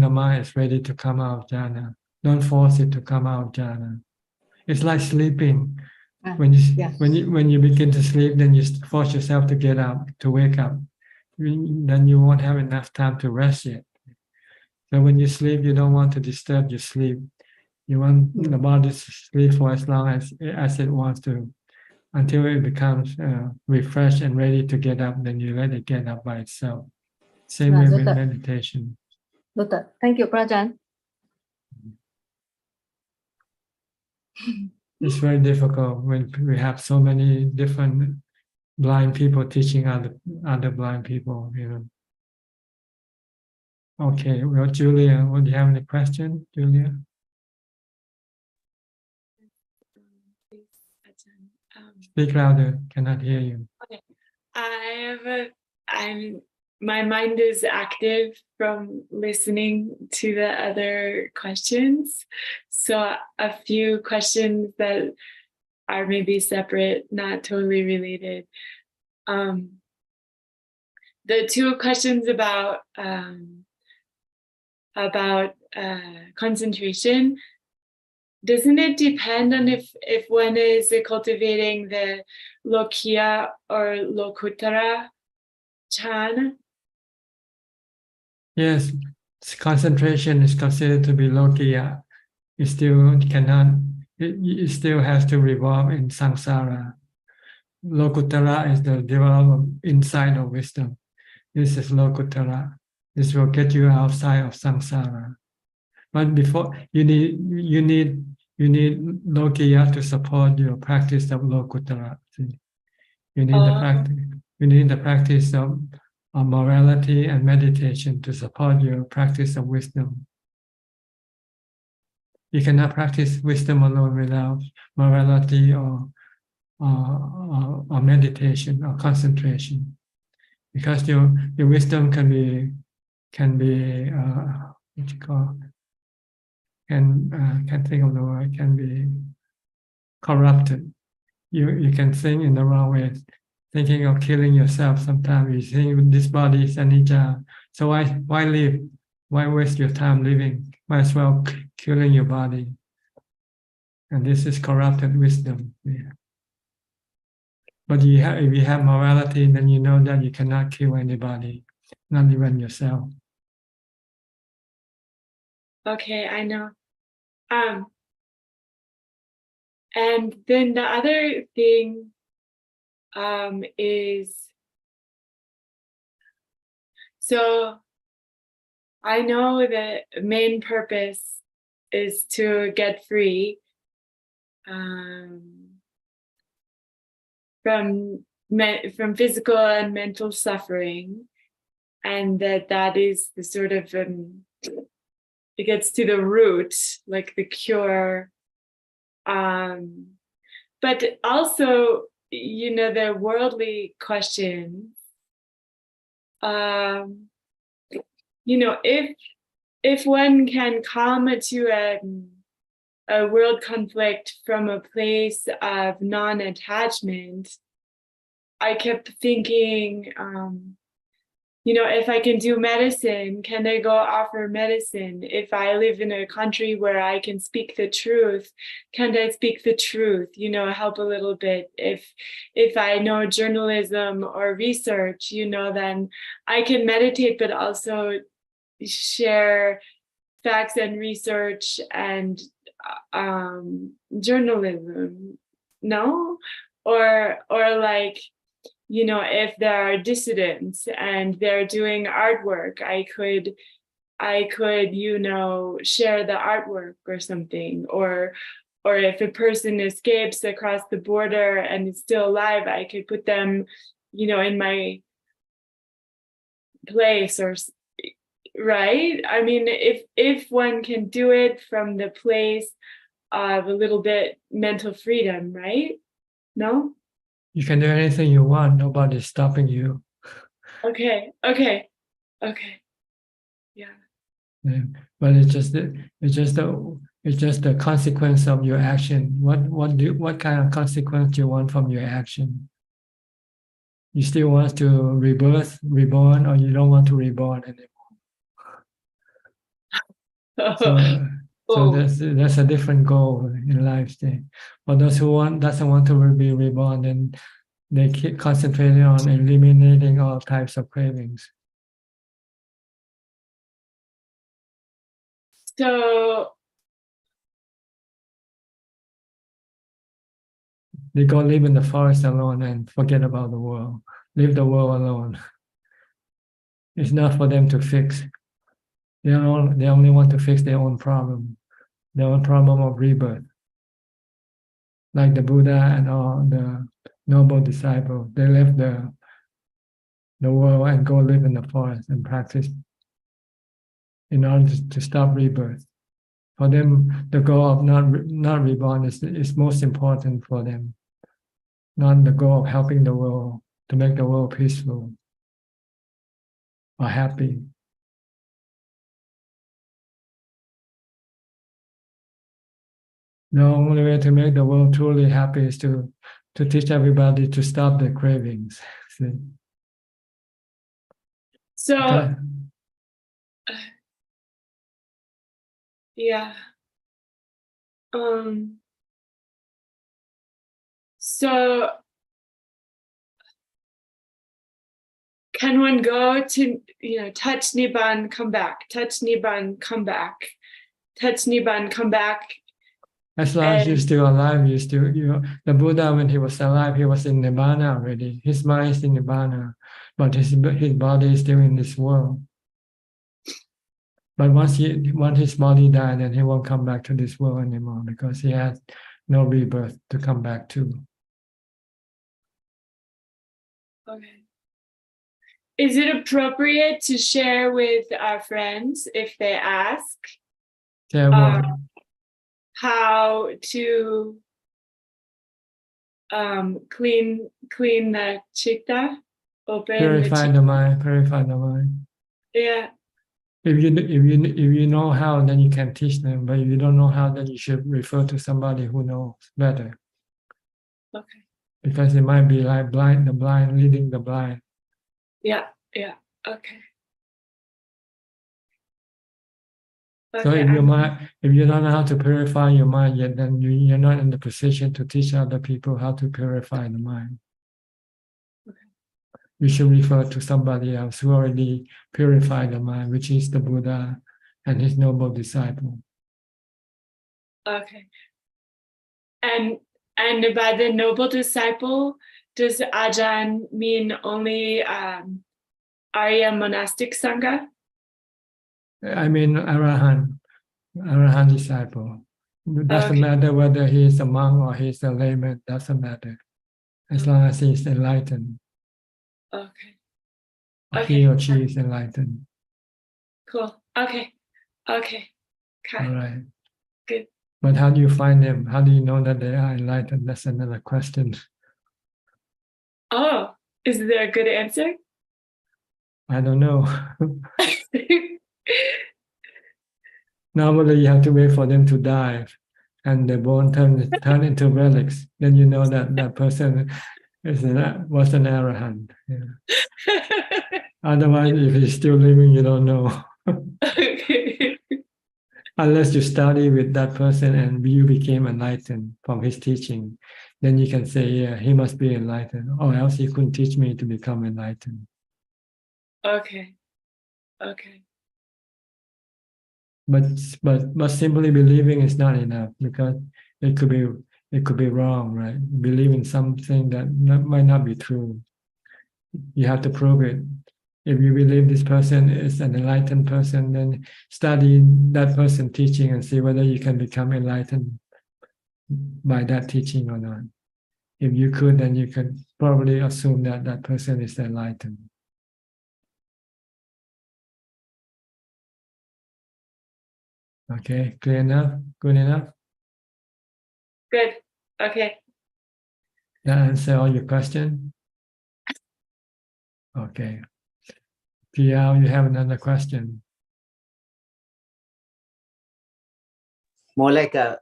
the mind is ready to come out of jhana. Don't force it to come out of jhana. It's like sleeping. When you begin to sleep, then you force yourself to get up, to wake up. Then you won't have enough time to rest yet. So when you sleep, you don't want to disturb your sleep. You want the body to sleep for as long as it wants to, until it becomes refreshed and ready to get up. Then you let it get up by itself. Same way with meditation. Noted. Thank you, Ajaan. It's very difficult when we have so many different blind people teaching other blind people, you know. Okay, well, Julia, do you have any question, Julia? Speak louder, cannot hear you. Okay. My mind is active from listening to the other questions. So a few questions that are maybe separate, not totally related. The two questions about concentration, doesn't it depend on if one is cultivating the Lokiya or Lokuttara Chan? Yes, concentration is considered to be Lokiya. It still cannot, it still has to revolve in samsara. Lokuttara is the development inside of wisdom. This is Lokuttara. This will get you outside of samsara. But before you need Lokiya to support your practice of Lokuttara. You need the practice. You need the practice of morality and meditation to support your practice of wisdom. You cannot practice wisdom alone without morality or meditation or concentration, because your wisdom can be what you call, can't think of the word, can be corrupted. You can think in the wrong way, thinking of killing yourself. Sometimes you think this body is anicca, so why live? Why waste your time living? Might as well killing your body. And this is corrupted wisdom. Yeah. But if you have morality, then you know that you cannot kill anybody, not even yourself. Okay, I know. And then the other thing is, so I know the main purpose is to get free from physical and mental suffering. and that is the sort of it gets to the root, like the cure. But also, the worldly questions. If one can come to a world conflict from a place of non-attachment, I kept thinking, if I can do medicine, can I go offer medicine? If I live in a country where I can speak the truth, can I speak the truth? Help a little bit. If I know journalism or research, then I can meditate, but also share facts and research and journalism. No? Or like, if there are dissidents and they're doing artwork, I could share the artwork or something. Or if a person escapes across the border and is still alive, I could put them, in my place, or right? I mean, if one can do it from the place of a little bit mental freedom, right? No? You can do anything you want. Nobody's stopping you. Okay. Yeah. But it's just the consequence of your action. What kind of consequence do you want from your action? You still want to reborn, or you don't want to reborn anymore? So that's a different goal in life. For those who doesn't want to be reborn, then they keep concentrating on eliminating all types of cravings. So they go live in the forest alone and forget about the world. Leave the world alone. It's not for them to fix. They only want to fix their own problem, their own problem of rebirth. Like the Buddha and all the noble disciples, they left the world and go live in the forest and practice in order to stop rebirth. For them, the goal of not reborn is most important for them, not the goal of helping the world, to make the world peaceful or happy. The only way to make the world truly happy is to teach everybody to stop their cravings. See? So, yeah. So can one go to, touch Nibbana, come back, touch Nibbana, come back, touch Nibbana, come back? As long as you're still alive, the Buddha, when he was alive, he was in Nibbana already. His mind is in Nibbana, but his body is still in this world. But once his body died, then he won't come back to this world anymore, because he has no rebirth to come back to. Okay. Is it appropriate to share with our friends if they ask? Share what? How to clean the chitta, open purify the mind. Yeah. If you know how, then you can teach them. But if you don't know how, then you should refer to somebody who knows better. Okay. Because it might be like the blind leading the blind. Yeah. Okay. So if you don't know how to purify your mind yet, then you're not in the position to teach other people how to purify the mind. Okay. You should refer to somebody else who already purified the mind, which is the Buddha and his noble disciple. Okay. And by the noble disciple, does Ajaan mean only Arya monastic sangha? I mean Arahant disciple. It doesn't matter whether he is a monk or he is a layman, doesn't matter. As long as he is enlightened. Okay. Okay. He or she is enlightened. Cool. Okay. Okay. All right. Good. But how do you find them? How do you know that they are enlightened? That's another question. Oh, is there a good answer? I don't know. Normally, you have to wait for them to die, and the bone turn into relics. Then you know that that person was an arahant. Yeah. Otherwise, if he's still living, you don't know. Unless you study with that person and you became enlightened from his teaching, then you can say, yeah, he must be enlightened, or else he couldn't teach me to become enlightened. Okay. Okay. But simply believing is not enough, because it could be wrong, right? Believe in something that might not be true. You have to prove it. If you believe this person is an enlightened person, then study that person teaching and see whether you can become enlightened by that teaching or not. If you could, then you could probably assume that that person is enlightened. Okay, clear enough? Good enough? Good. Okay. That answer all your question? Okay. PL, you have another question? More like a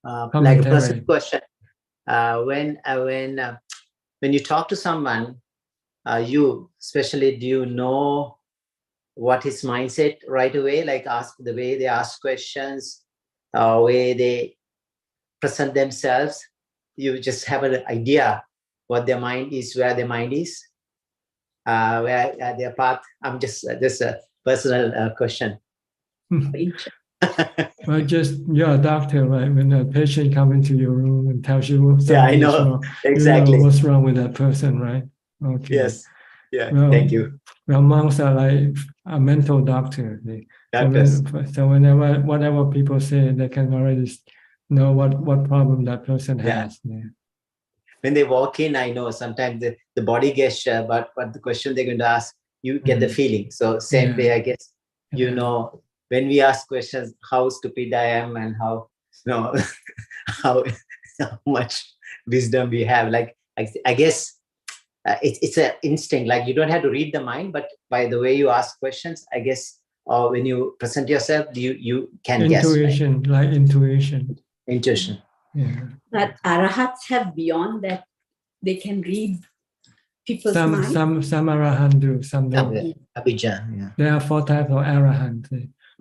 personal question. When you talk to someone, you especially, do you know what his mindset right away? Like the way they ask questions, way they present themselves. You just have an idea what their mind is, where their mind is, where their path. I'm just a personal question. Well, you're a doctor, right? When a patient comes into your room and tells you something I know. is wrong, Exactly. you know what's wrong with that person, right? Okay. Yes. Yeah. Well, thank you. Well, monks are like a mental doctor. So whenever whatever people say, they can already know what problem that person has. Yeah. When they walk in, I know sometimes the body gesture, but the question they're going to ask, you get the feeling. So same way, I guess, you know, when we ask questions, how stupid I am and how, you know, how much wisdom we have. Like, I guess it's an instinct. Like you don't have to read the mind, but by the way you ask questions, I guess, or when you present yourself, you can guess. Intuition, right? Like intuition. Intuition. Yeah. But arahats have beyond that. They can read people's mind. Some arahant do, some don't. Ajaan, yeah. There are 4 types of arahant.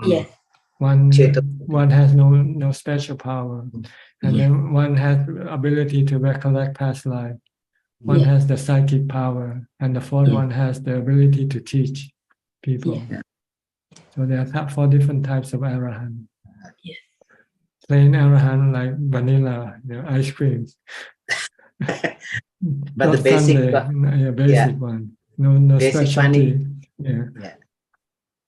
Yes. One has no special power, and then one has ability to recollect past life. One has the psychic power, and the 4th one has the ability to teach people. So there are 4 different types of arahant. Yes. Plain arahant like vanilla, ice cream. But the basic, basic one. No basic specialty.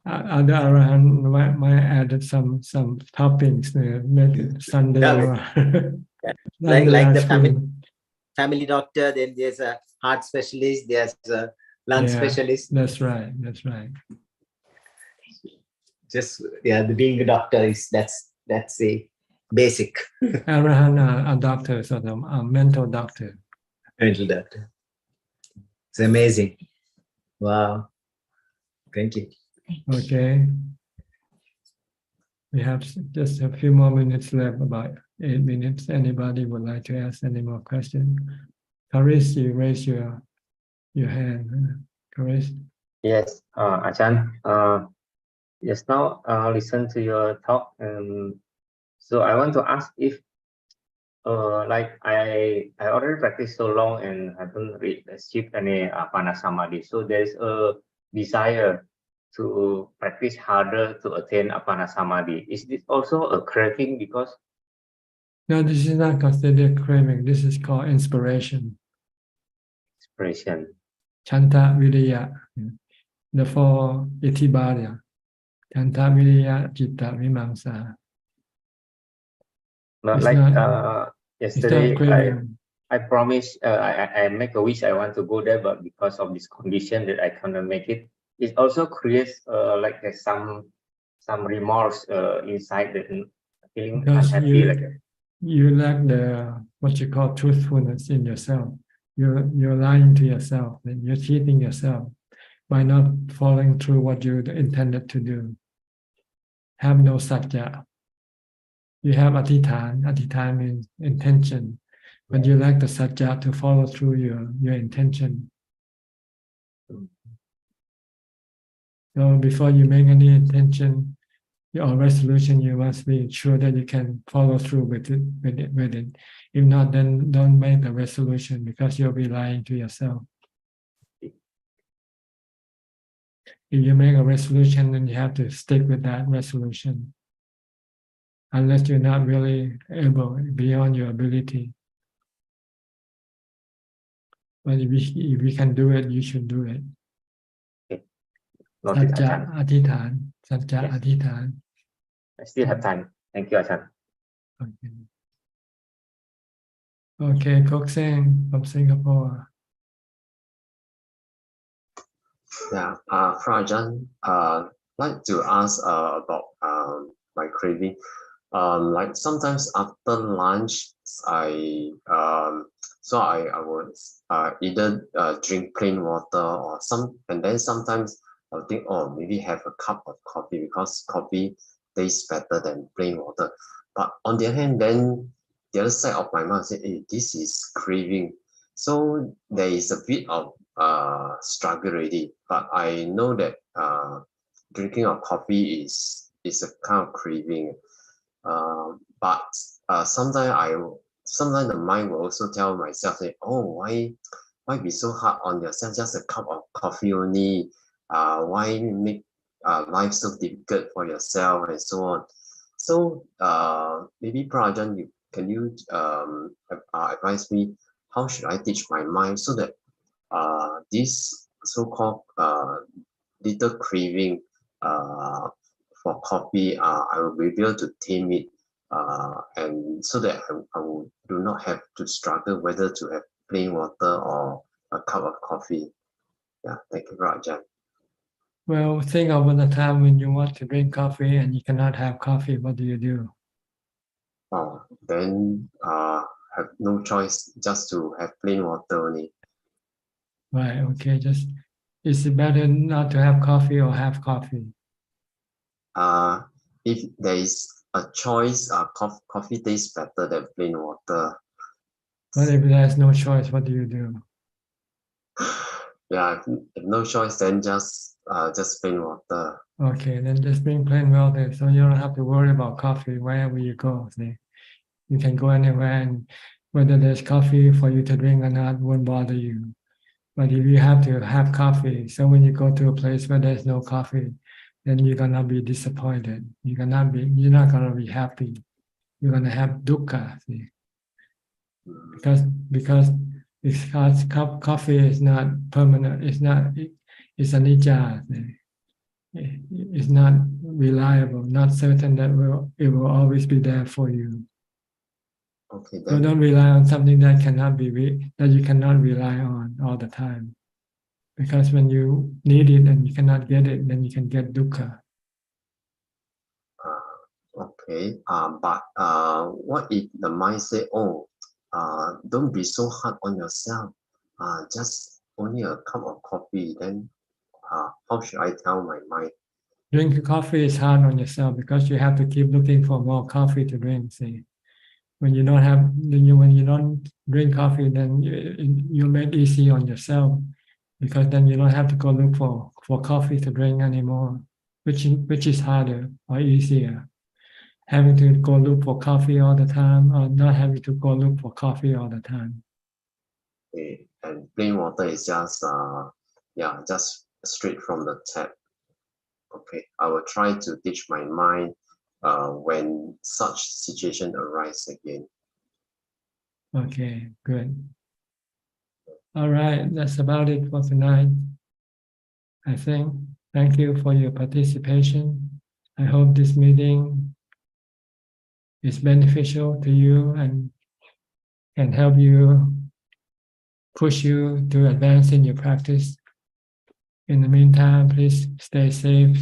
Other arahant might add some toppings, make it sundae. like the family doctor, then there's a heart specialist, there's a lung specialist. That's right. Just the being a doctor is that's a basic. Arahant are doctors, or a mental doctor. Mental doctor. It's amazing. Wow. Thank you. Okay. We have just a few more minutes left, about 8 minutes. Anybody would like to ask any more questions? Karis, you raise your hand. Karis? Yes, Ajaan. Just now, listen to your talk, so I want to ask if, like I already practiced so long and haven't achieved any apana samadhi. So there is a desire to practice harder to attain apana samadhi. Is this also a craving? Because no, this is not considered craving. This is called inspiration. Inspiration. Chanta Viriya. The 4 Itibhaya. Chanta Viriya Citta Vimamsa. Like yesterday, I promise, I make a wish I want to go there, but because of this condition that I cannot make it, it also creates like some remorse inside, the feeling Because unhappy like that. you lack the what you call truthfulness in yourself. You're lying to yourself and you're cheating yourself by not following through what you intended to do. Have no satya. You have atithan. Atithan means intention, but you lack the satya to follow through your intention. So before you make any intention or resolution, you must be sure that you can follow through with it. If not, then don't make the resolution because you'll be lying to yourself. If you make a resolution, then you have to stick with that resolution. Unless you're not really able, beyond your ability. But if you can do it, you should do it. Noted, Satya Ajahn. Adhithan. Satya Yes. Adhithan. I still have time. Thank you, Ajahn. Okay, Kok Seng from Singapore. Yeah, Ajahn, like to ask about my craving. Like sometimes after lunch, I would either drink plain water or and then sometimes I'll think, oh, maybe have a cup of coffee because coffee tastes better than plain water. But on the other hand, then the other side of my mind say, hey, this is craving. So there is a bit of struggle already. But I know that drinking of coffee is a kind of craving. But sometimes the mind will also tell myself that, oh, why be so hard on yourself? Just a cup of coffee only. Why make life so difficult for yourself and so on? So maybe Prajan, can you advise me how should I teach my mind so that this so-called little craving for coffee, I will be able to tame it, and so that I do not have to struggle whether to have plain water or a cup of coffee. Yeah, thank you, Rajan. Well, think about the time when you want to drink coffee and you cannot have coffee. What do you do? Oh, then have no choice just to have plain water only. Right. Okay. Is it better not to have coffee or have coffee? If there is a choice, coffee tastes better than plain water. But if there's no choice, what do you do? Yeah, if no choice, then just plain water. Okay, then just drink plain water, so you don't have to worry about coffee wherever you go. See? You can go anywhere, and whether there's coffee for you to drink or not won't bother you. But if you have to have coffee, so when you go to a place where there's no coffee, then you're gonna be disappointed. You're not gonna be happy. You're gonna have dukkha. See? Because coffee is not permanent. It's anicca. It's not reliable. Not certain that it will always be there for you. Okay. So don't rely on something that you cannot rely on all the time. Because when you need it and you cannot get it, then you can get dukkha. Okay. But what if the mind say, oh, don't be so hard on yourself. Just only a cup of coffee. Then how should I tell my mind? Drinking coffee is hard on yourself because you have to keep looking for more coffee to drink. See, when you don't drink coffee, then you make easy on yourself because then you don't have to go look for coffee to drink anymore, which is harder or easier. Having to go look for coffee all the time, or not having to go look for coffee all the time. Okay. And plain water is just just straight from the tap. Okay, I will try to teach my mind when such situation arise again. Okay, good. All right, that's about it for tonight. I think. Thank you for your participation. I hope this meeting is beneficial to you and can help you push you to advance in your practice. In the meantime, please stay safe,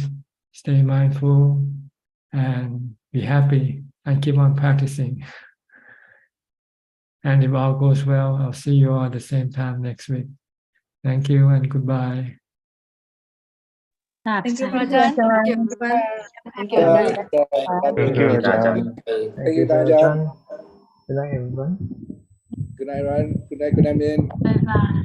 stay mindful, and be happy and keep on practicing. And if all goes well, I'll see you all at the same time next week. Thank you and goodbye. Thank you, Thank you, Ajahn. Thank you, Ajahn. everyone. Thank you, Yeah, Ajahn. Thank you, Ajahn. Thank you, Ajahn. Good night, everyone. Good night, Ron. Good night, Min. Bye bye.